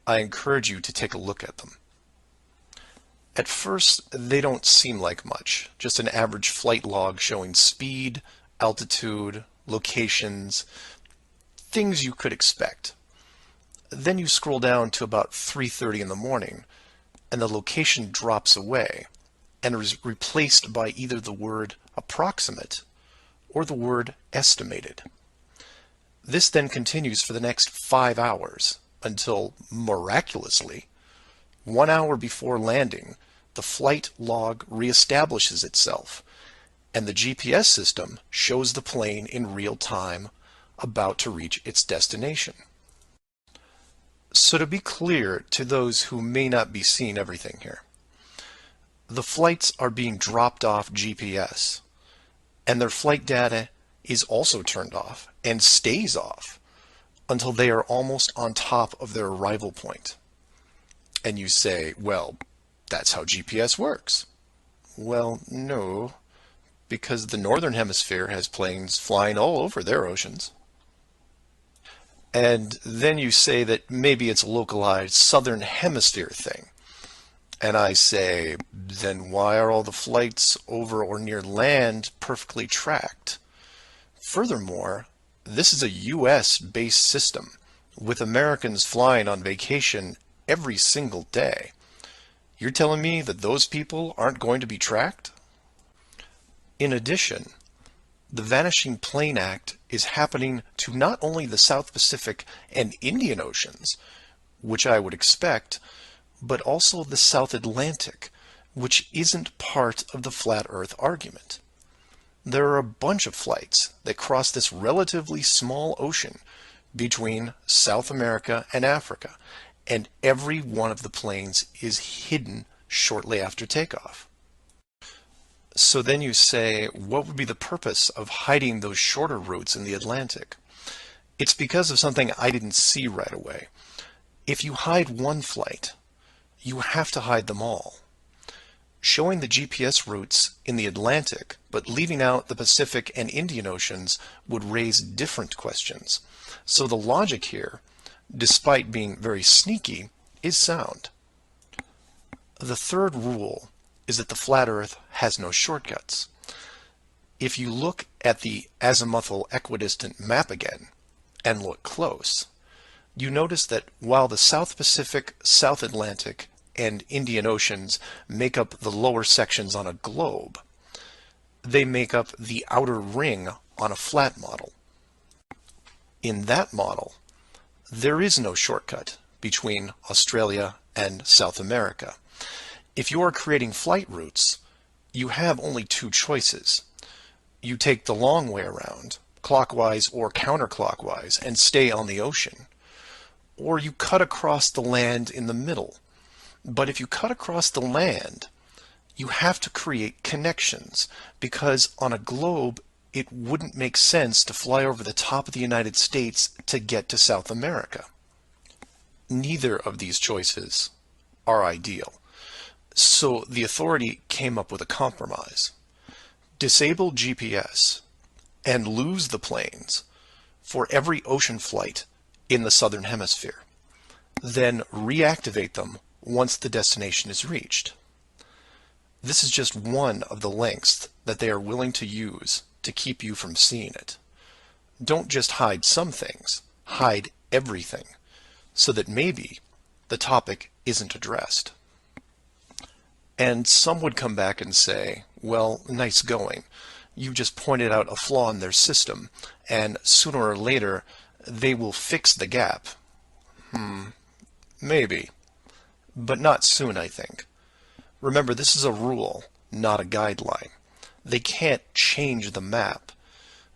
I encourage you to take a look at them. At first, they don't seem like much, just an average flight log showing speed, altitude, locations, things you could expect. Then you scroll down to about 3:30 in the morning, and the location drops away and is replaced by either the word approximate or the word estimated. This then continues for the next 5 hours until, miraculously, 1 hour before landing, the flight log reestablishes itself, and the GPS system shows the plane in real time about to reach its destination. So to be clear to those who may not be seeing everything here, The flights are being dropped off GPS, and their flight data is also turned off and stays off until they are almost on top of their arrival point. And you say, well, that's how GPS works. Well, no, because the northern hemisphere has planes flying all over their oceans. And then you say that maybe it's a localized southern hemisphere thing. And I say, then why are all the flights over or near land perfectly tracked? Furthermore, this is a US-based system with Americans flying on vacation every single day. You're telling me that those people aren't going to be tracked? In addition, the Vanishing Plane Act is happening to not only the South Pacific and Indian Oceans, which I would expect, but also the South Atlantic, which isn't part of the flat Earth argument. There are a bunch of flights that cross this relatively small ocean between South America and Africa, and every one of the planes is hidden shortly after takeoff. So then you say, what would be the purpose of hiding those shorter routes in the Atlantic? It's because of something I didn't see right away. If you hide one flight, you have to hide them all. Showing the GPS routes in the Atlantic, but leaving out the Pacific and Indian Oceans would raise different questions. So the logic here, despite being very sneaky, is sound. The third rule is that the flat Earth has no shortcuts. If you look at the azimuthal equidistant map again, and look close, you notice that while the South Pacific, South Atlantic, and Indian Oceans make up the lower sections on a globe, they make up the outer ring on a flat model. In that model, there is no shortcut between Australia and South America. If you are creating flight routes, you have only two choices. You take the long way around, clockwise or counterclockwise, and stay on the ocean. Or you cut across the land in the middle. But if you cut across the land, you have to create connections, because on a globe, it wouldn't make sense to fly over the top of the United States to get to South America. Neither of these choices are ideal. So the authority came up with a compromise. Disable GPS and lose the planes for every ocean flight in the southern hemisphere. Then reactivate them once the destination is reached. This is just one of the lengths that they are willing to use to keep you from seeing it. Don't just hide some things, hide everything, so that maybe the topic isn't addressed. And some would come back and say, well, nice going. You just pointed out a flaw in their system, and sooner or later they will fix the gap. Maybe. But not soon, I think. Remember, this is a rule, not a guideline. They can't change the map,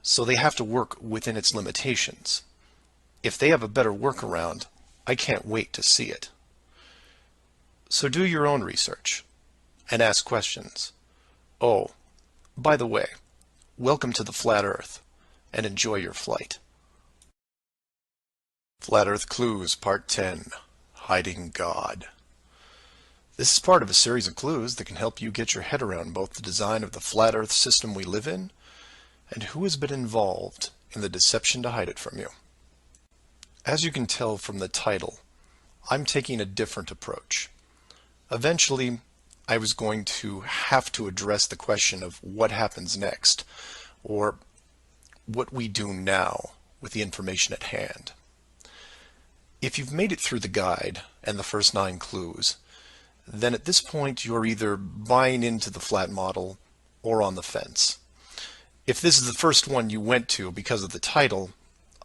so they have to work within its limitations. If they have a better workaround, I can't wait to see it. So do your own research and ask questions. Oh, by the way, welcome to the Flat Earth, and enjoy your flight. Flat Earth Clues Part 10, Hiding God. This is part of a series of clues that can help you get your head around both the design of the flat Earth system we live in and who has been involved in the deception to hide it from you. As you can tell from the title, I'm taking a different approach. Eventually, I was going to have to address the question of what happens next, or what we do now with the information at hand. If you've made it through the guide and the first 9 clues, then at this point you're either buying into the flat model or on the fence. If this is the first one you went to because of the title,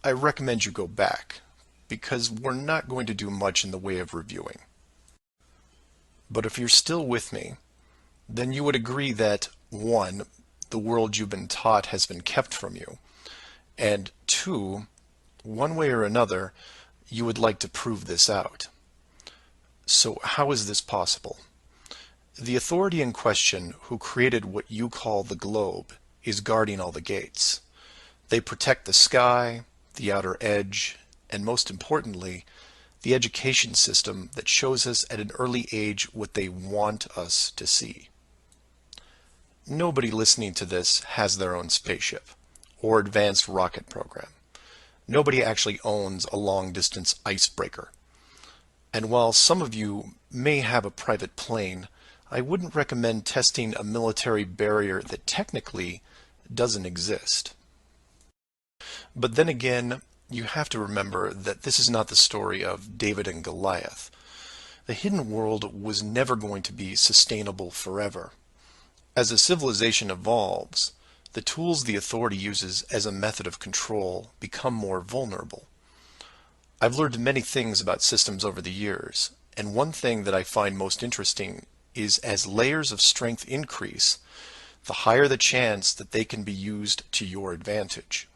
I recommend you go back, because we're not going to do much in the way of reviewing. But if you're still with me, then you would agree that 1, the world you've been taught has been kept from you, and 2, one way or another, you would like to prove this out. So how is this possible? The authority in question who created what you call the globe is guarding all the gates. They protect the sky, the outer edge, and most importantly, the education system that shows us at an early age what they want us to see. Nobody listening to this has their own spaceship or advanced rocket program. Nobody actually owns a long-distance icebreaker. And while some of you may have a private plane, I wouldn't recommend testing a military barrier that technically doesn't exist. But then again, you have to remember that this is not the story of David and Goliath. The hidden world was never going to be sustainable forever. As a civilization evolves, the tools the authority uses as a method of control become more vulnerable. I've learned many things about systems over the years, and one thing that I find most interesting is as layers of strength increase, the higher the chance that they can be used to your advantage.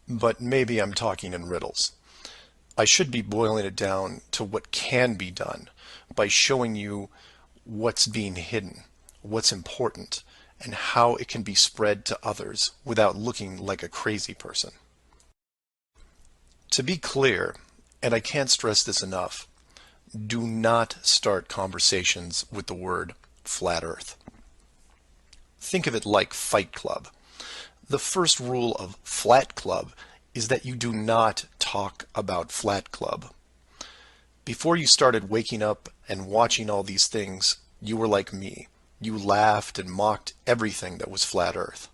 But maybe I'm talking in riddles. I should be boiling it down to what can be done by showing you what's being hidden, what's important, and how it can be spread to others without looking like a crazy person. To be clear, and I can't stress this enough, do not start conversations with the word flat earth. Think of it like Fight Club. The first rule of Flat Club is that you do not talk about Flat Club. Before you started waking up and watching all these things, you were like me. You laughed and mocked everything that was flat earth.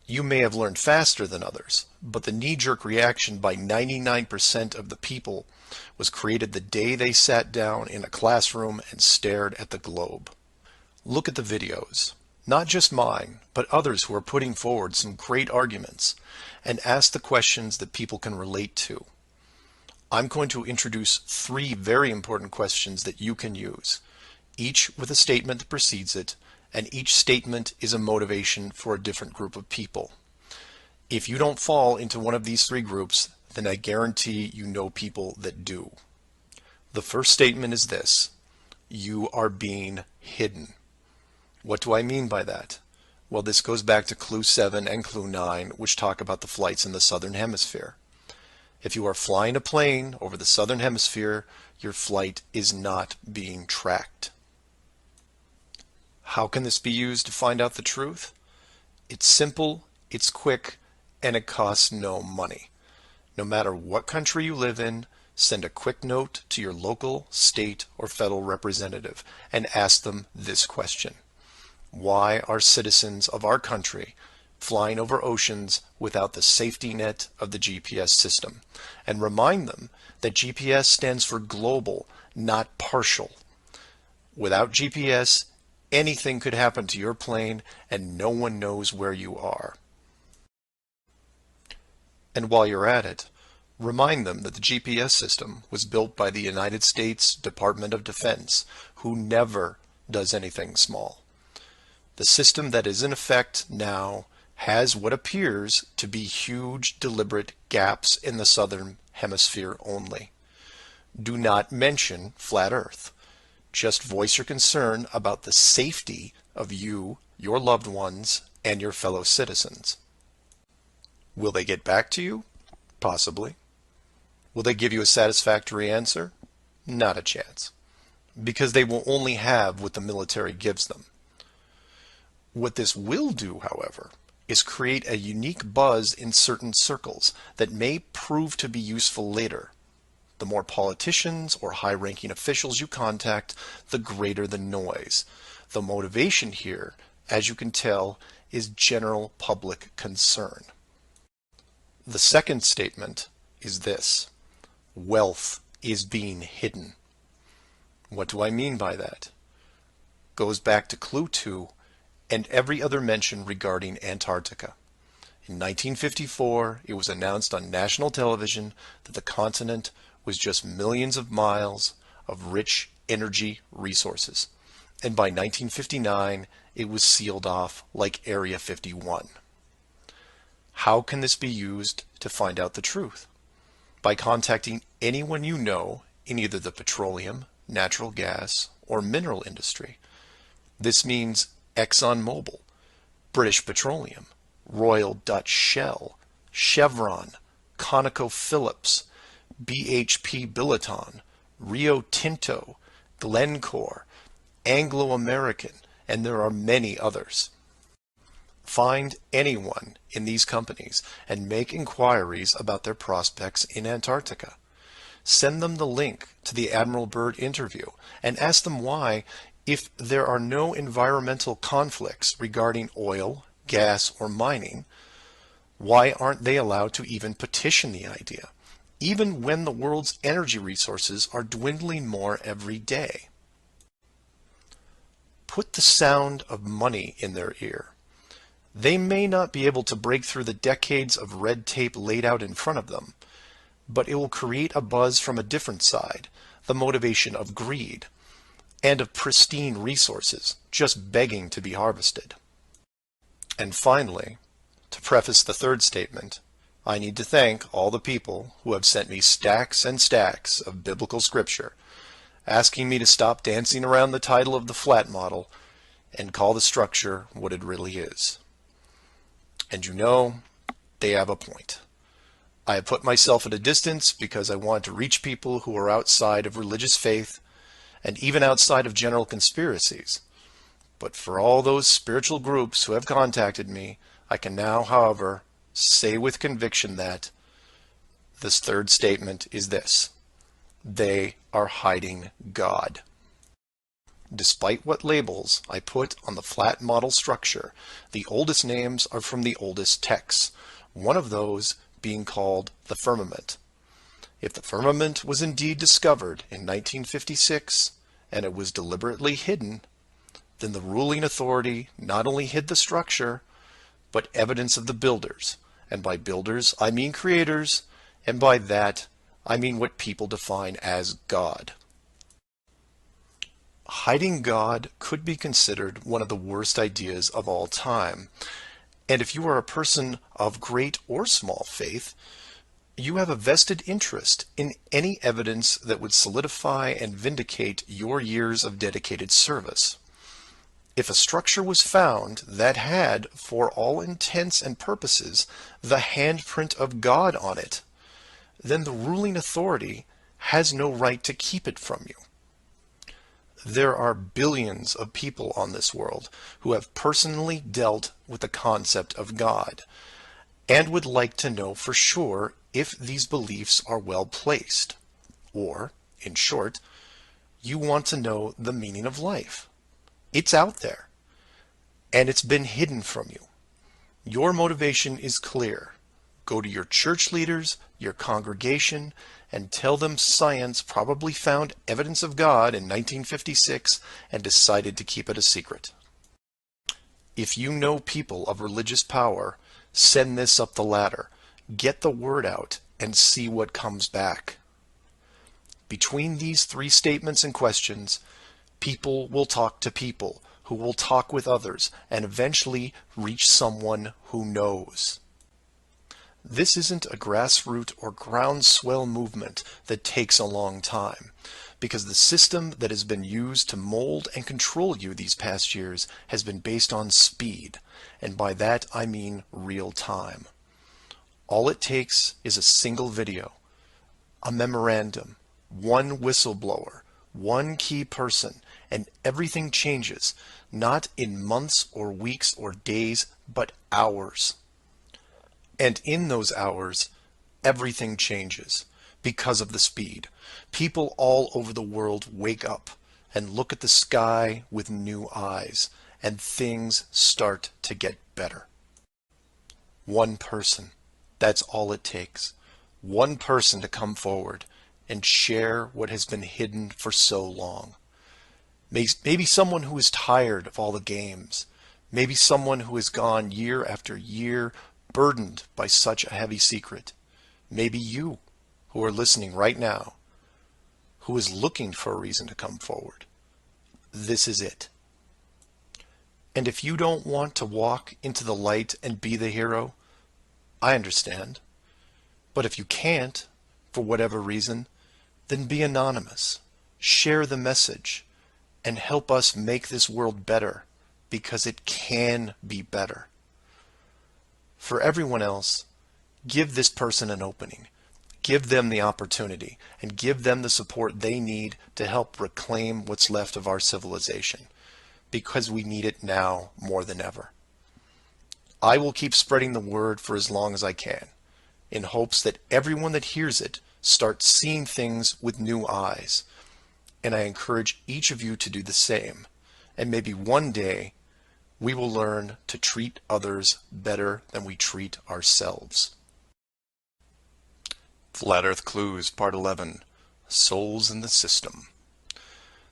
You may have learned faster than others, but the knee-jerk reaction by 99% of the people was created the day they sat down in a classroom and stared at the globe. Look at the videos, not just mine, but others who are putting forward some great arguments, and ask the questions that people can relate to. I'm going to introduce 3 very important questions that you can use, each with a statement that precedes it, and each statement is a motivation for a different group of people. If you don't fall into one of these 3 groups, then I guarantee you know people that do. The first statement is this: you are being hidden. What do I mean by that? Well, this goes back to Clue 7 and Clue 9, which talk about the flights in the southern hemisphere. If you are flying a plane over the southern hemisphere, your flight is not being tracked. How can this be used to find out the truth? It's simple, it's quick, and it costs no money. No matter what country you live in, send a quick note to your local, state, or federal representative and ask them this question: why are citizens of our country flying over oceans without the safety net of the GPS system? And remind them that GPS stands for global, not partial. Without GPS, anything could happen to your plane and no one knows where you are. And while you're at it, remind them that the GPS system was built by the United States Department of Defense, who never does anything small. The system that is in effect now has what appears to be huge, deliberate gaps in the southern hemisphere only. Do not mention flat Earth. Just voice your concern about the safety of you, your loved ones, and your fellow citizens. Will they get back to you? Possibly. Will they give you a satisfactory answer? Not a chance. Because they will only have what the military gives them. What this will do, however, is create a unique buzz in certain circles that may prove to be useful later. The more politicians or high-ranking officials you contact, the greater the noise. The motivation here, as you can tell, is general public concern. The second statement is this: wealth is being hidden. What do I mean by that? Goes back to Clue 2 and every other mention regarding Antarctica. In 1954, it was announced on national television that the continent was just millions of miles of rich energy resources. And by 1959, it was sealed off like Area 51. How can this be used to find out the truth? By contacting anyone you know in either the petroleum, natural gas, or mineral industry. This means ExxonMobil, British Petroleum, Royal Dutch Shell, Chevron, ConocoPhillips, BHP Billiton, Rio Tinto, Glencore, Anglo American, and there are many others. Find anyone in these companies and make inquiries about their prospects in Antarctica. Send them the link to the Admiral Byrd interview and ask them why, if there are no environmental conflicts regarding oil, gas, or mining, why aren't they allowed to even petition the idea, even when the world's energy resources are dwindling more every day? Put the sound of money in their ear. They may not be able to break through the decades of red tape laid out in front of them, but it will create a buzz from a different side, the motivation of greed, and of pristine resources just begging to be harvested. And finally, to preface the third statement, I need to thank all the people who have sent me stacks and stacks of biblical scripture, asking me to stop dancing around the title of the flat model and call the structure what it really is. And you know, they have a point. I have put myself at a distance because I want to reach people who are outside of religious faith and even outside of general conspiracies. But for all those spiritual groups who have contacted me, I can now, however, say with conviction that this third statement is this: they are hiding God. Despite what labels I put on the flat model structure, the oldest names are from the oldest texts, one of those being called the firmament. If the firmament was indeed discovered in 1956 and it was deliberately hidden, then the ruling authority not only hid the structure, but evidence of the builders. And by builders, I mean creators, and by that, I mean what people define as God. Hiding God could be considered one of the worst ideas of all time. And if you are a person of great or small faith, you have a vested interest in any evidence that would solidify and vindicate your years of dedicated service. If a structure was found that had, for all intents and purposes, the handprint of God on it, then the ruling authority has no right to keep it from you. There are billions of people on this world who have personally dealt with the concept of God and would like to know for sure if these beliefs are well placed. Or, in short, you want to know the meaning of life. It's out there, and it's been hidden from you. Your motivation is clear. Go to your church leaders, your congregation, and tell them science probably found evidence of God in 1956 and decided to keep it a secret. If you know people of religious power, send this up the ladder. Get the word out and see what comes back. Between these three statements and questions, people will talk to people who will talk with others and eventually reach someone who knows. This isn't a grassroots or groundswell movement that takes a long time, because the system that has been used to mold and control you these past years has been based on speed, and by that I mean real time. All it takes is a single video, a memorandum, one whistleblower, one key person, and everything changes, not in months or weeks or days, but hours. And in those hours, everything changes because of the speed. People all over the world wake up and look at the sky with new eyes, and things start to get better. One person, that's all it takes. One person to come forward and share what has been hidden for so long. Maybe someone who is tired of all the games. Maybe someone who has gone year after year burdened by such a heavy secret. Maybe you, who are listening right now, who is looking for a reason to come forward. This is it. And if you don't want to walk into the light and be the hero, I understand. But if you can't, for whatever reason, then be anonymous. Share the message and help us make this world better, because it can be better. For everyone else, give this person an opening. Give them the opportunity and give them the support they need to help reclaim what's left of our civilization, because we need it now more than ever. I will keep spreading the word for as long as I can, in hopes that everyone that hears it starts seeing things with new eyes. And I encourage each of you to do the same. And maybe one day we will learn to treat others better than we treat ourselves. Flat Earth Clues, Part 11, Souls in the System.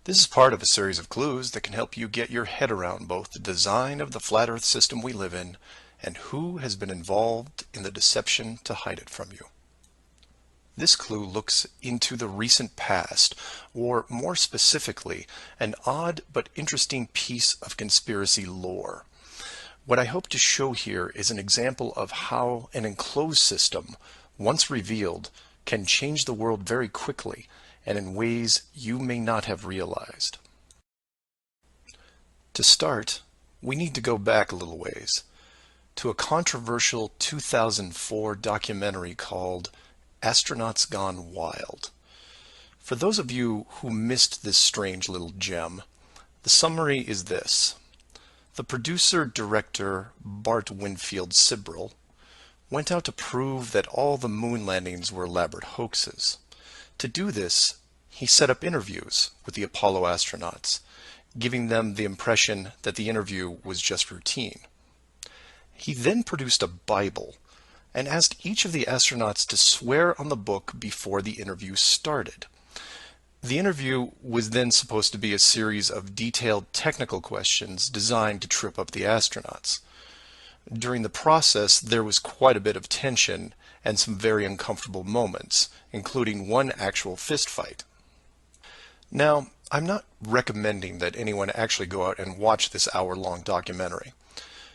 This is part of a series of clues that can help you get your head around both the design of the flat Earth system we live in and who has been involved in the deception to hide it from you. This clue looks into the recent past, or more specifically, an odd but interesting piece of conspiracy lore. What I hope to show here is an example of how an enclosed system, once revealed, can change the world very quickly and in ways you may not have realized. To start, we need to go back a little ways to a controversial 2004 documentary called Astronauts Gone Wild. For those of you who missed this strange little gem, the summary is this. The producer-director Bart Winfield Sibrel went out to prove that all the moon landings were elaborate hoaxes. To do this, he set up interviews with the Apollo astronauts, giving them the impression that the interview was just routine. He then produced a Bible and asked each of the astronauts to swear on the book before the interview started. The interview was then supposed to be a series of detailed technical questions designed to trip up the astronauts. During the process, there was quite a bit of tension and some very uncomfortable moments, including one actual fist fight. Now, I'm not recommending that anyone actually go out and watch this hour-long documentary.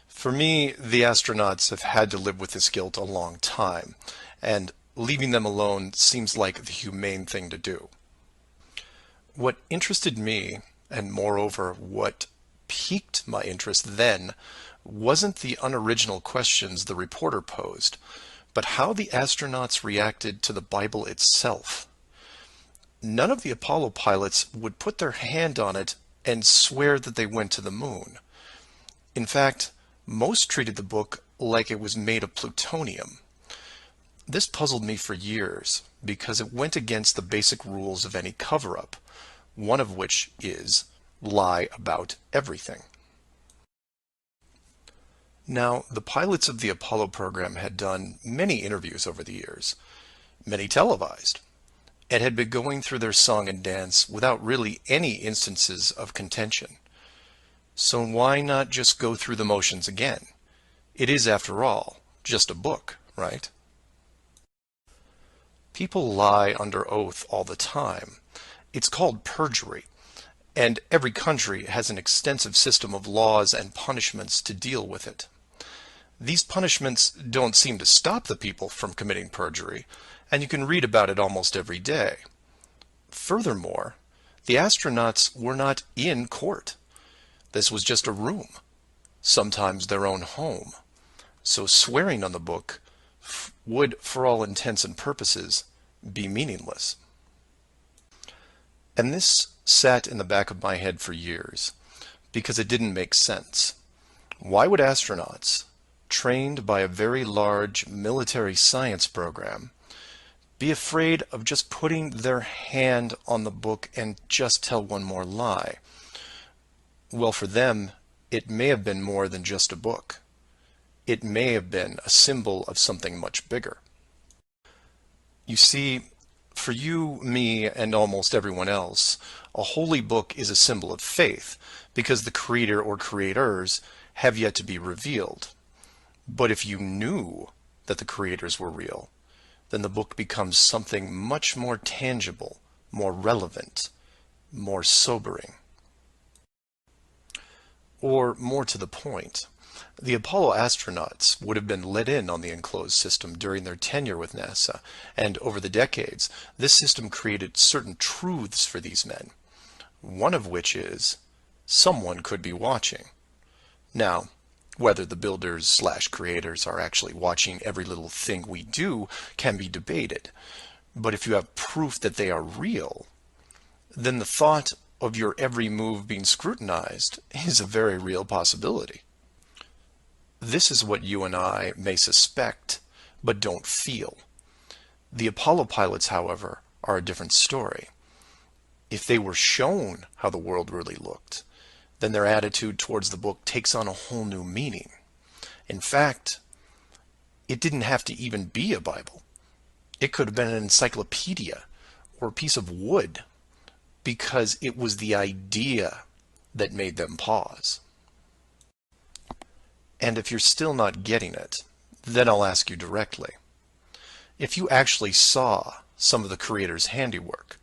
For me, the astronauts have had to live with this guilt a long time, and leaving them alone seems like the humane thing to do. What interested me, and moreover what piqued my interest then, wasn't the unoriginal questions the reporter posed, but how the astronauts reacted to the Bible itself. None of the Apollo pilots would put their hand on it and swear that they went to the moon. In fact, most treated the book like it was made of plutonium. This puzzled me for years because it went against the basic rules of any cover-up, one of which is lie about everything. Now, the pilots of the Apollo program had done many interviews over the years, many televised, and had been going through their song and dance without really any instances of contention. So why not just go through the motions again? It is, after all, just a book, right? People lie under oath all the time. It's called perjury, and every country has an extensive system of laws and punishments to deal with it. These punishments don't seem to stop the people from committing perjury, and you can read about it almost every day. Furthermore, the astronauts were not in court. This was just a room, sometimes their own home. So swearing on the book would, for all intents and purposes, be meaningless. And this sat in the back of my head for years, because it didn't make sense. Why would astronauts, trained by a very large military science program, be afraid of just putting their hand on the book and just tell one more lie? Well, for them, it may have been more than just a book. It may have been a symbol of something much bigger. You see, for you, me, and almost everyone else, a holy book is a symbol of faith, because the creator or creators have yet to be revealed. But if you knew that the creators were real, then the book becomes something much more tangible, more relevant, more sobering. Or more to the point, The Apollo astronauts would have been let in on the enclosed system during their tenure with NASA, and over the decades, this system created certain truths for these men, one of which is someone could be watching. Now, whether the builders/creators are actually watching every little thing we do can be debated, but if you have proof that they are real, then the thought of your every move being scrutinized is a very real possibility. This is what you and I may suspect, but don't feel. The Apollo pilots, however, are a different story. If they were shown how the world really looked, then their attitude towards the book takes on a whole new meaning. In fact, it didn't have to even be a Bible. It could have been an encyclopedia or a piece of wood, because it was the idea that made them pause. And if you're still not getting it, then I'll ask you directly. If you actually saw some of the creators' handiwork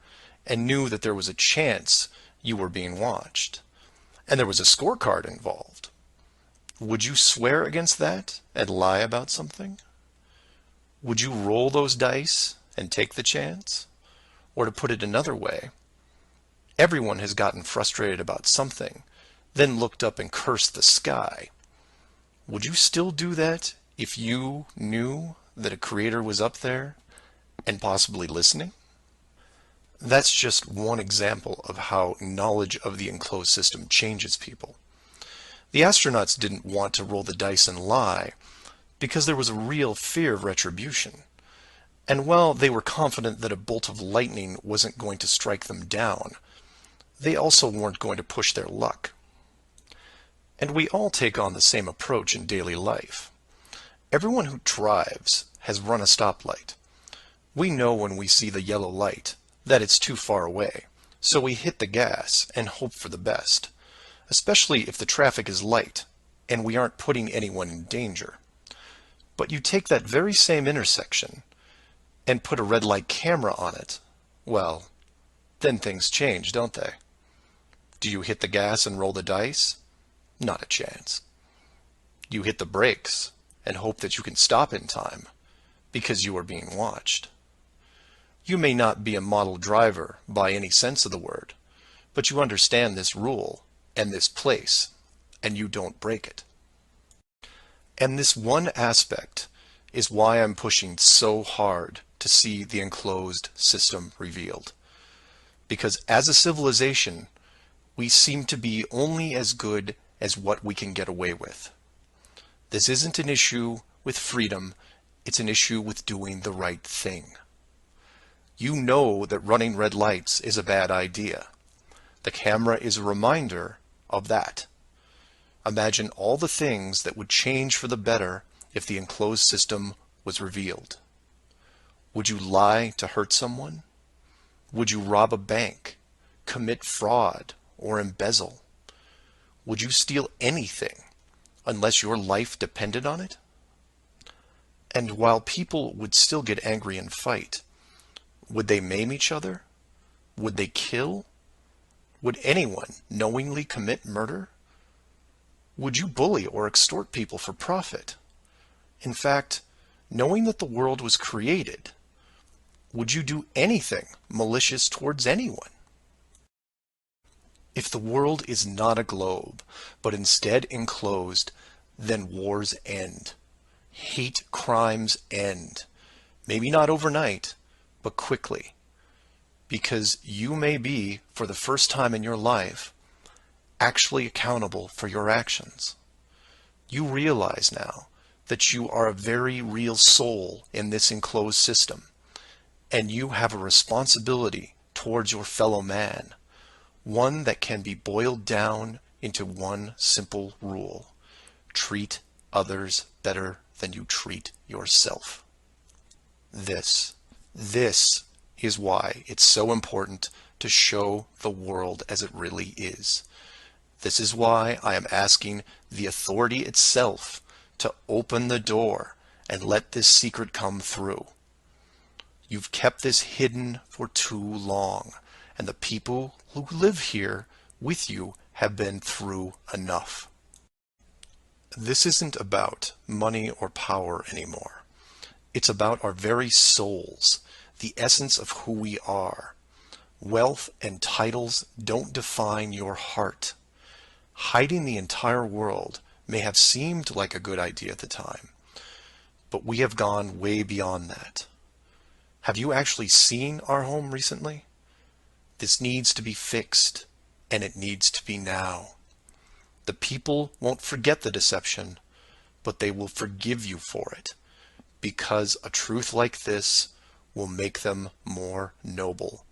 and knew that there was a chance you were being watched, and there was a scorecard involved, would you swear against that and lie about something? Would you roll those dice and take the chance? Or to put it another way, everyone has gotten frustrated about something, then looked up and cursed the sky. Would you still do that if you knew that a creator was up there and possibly listening? That's just one example of how knowledge of the enclosed system changes people. The astronauts didn't want to roll the dice and lie because there was a real fear of retribution. And while they were confident that a bolt of lightning wasn't going to strike them down, they also weren't going to push their luck. And we all take on the same approach in daily life. Everyone who drives has run a stoplight. We know when we see the yellow light that it's too far away, so we hit the gas and hope for the best, especially if the traffic is light and we aren't putting anyone in danger. But you take that very same intersection and put a red light camera on it, well, then things change, don't they? Do you hit the gas and roll the dice? Not a chance. You hit the brakes and hope that you can stop in time because you are being watched. You may not be a model driver by any sense of the word, but you understand this rule and this place, and you don't break it. And this one aspect is why I'm pushing so hard to see the enclosed system revealed. Because as a civilization, we seem to be only as good as what we can get away with. This isn't an issue with freedom, it's an issue with doing the right thing. You know that running red lights is a bad idea. The camera is a reminder of that. Imagine all the things that would change for the better if the enclosed system was revealed. Would you lie to hurt someone? Would you rob a bank, commit fraud, or embezzle? Would you steal anything unless your life depended on it? And while people would still get angry and fight, would they maim each other? Would they kill? Would anyone knowingly commit murder? Would you bully or extort people for profit? In fact, knowing that the world was created, would you do anything malicious towards anyone? If the world is not a globe, but instead enclosed, then wars end. Hate crimes end. Maybe not overnight, but quickly. Because you may be, for the first time in your life, actually accountable for your actions. You realize now that you are a very real soul in this enclosed system, and you have a responsibility towards your fellow man, one that can be boiled down into one simple rule: treat others better than you treat yourself. This is why it's so important to show the world as it really is. This is why I am asking the authority itself to open the door and let this secret come through. You've kept this hidden for too long, and the people who live here with you have been through enough. This isn't about money or power anymore. It's about our very souls, the essence of who we are. Wealth and titles don't define your heart. Hiding the entire world may have seemed like a good idea at the time, but we have gone way beyond that. Have you actually seen our home recently? This needs to be fixed, and it needs to be now. The people won't forget the deception, but they will forgive you for it, because a truth like this will make them more noble,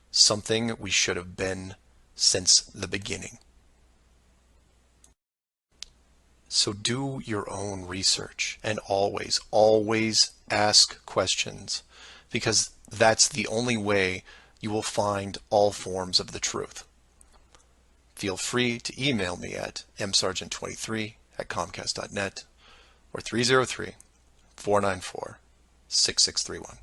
something we should have been since the beginning. So do your own research, and always, always ask questions, because that's the only way you will find all forms of the truth. Feel free to email me at msargent23@comcast.net or 303-494-6631.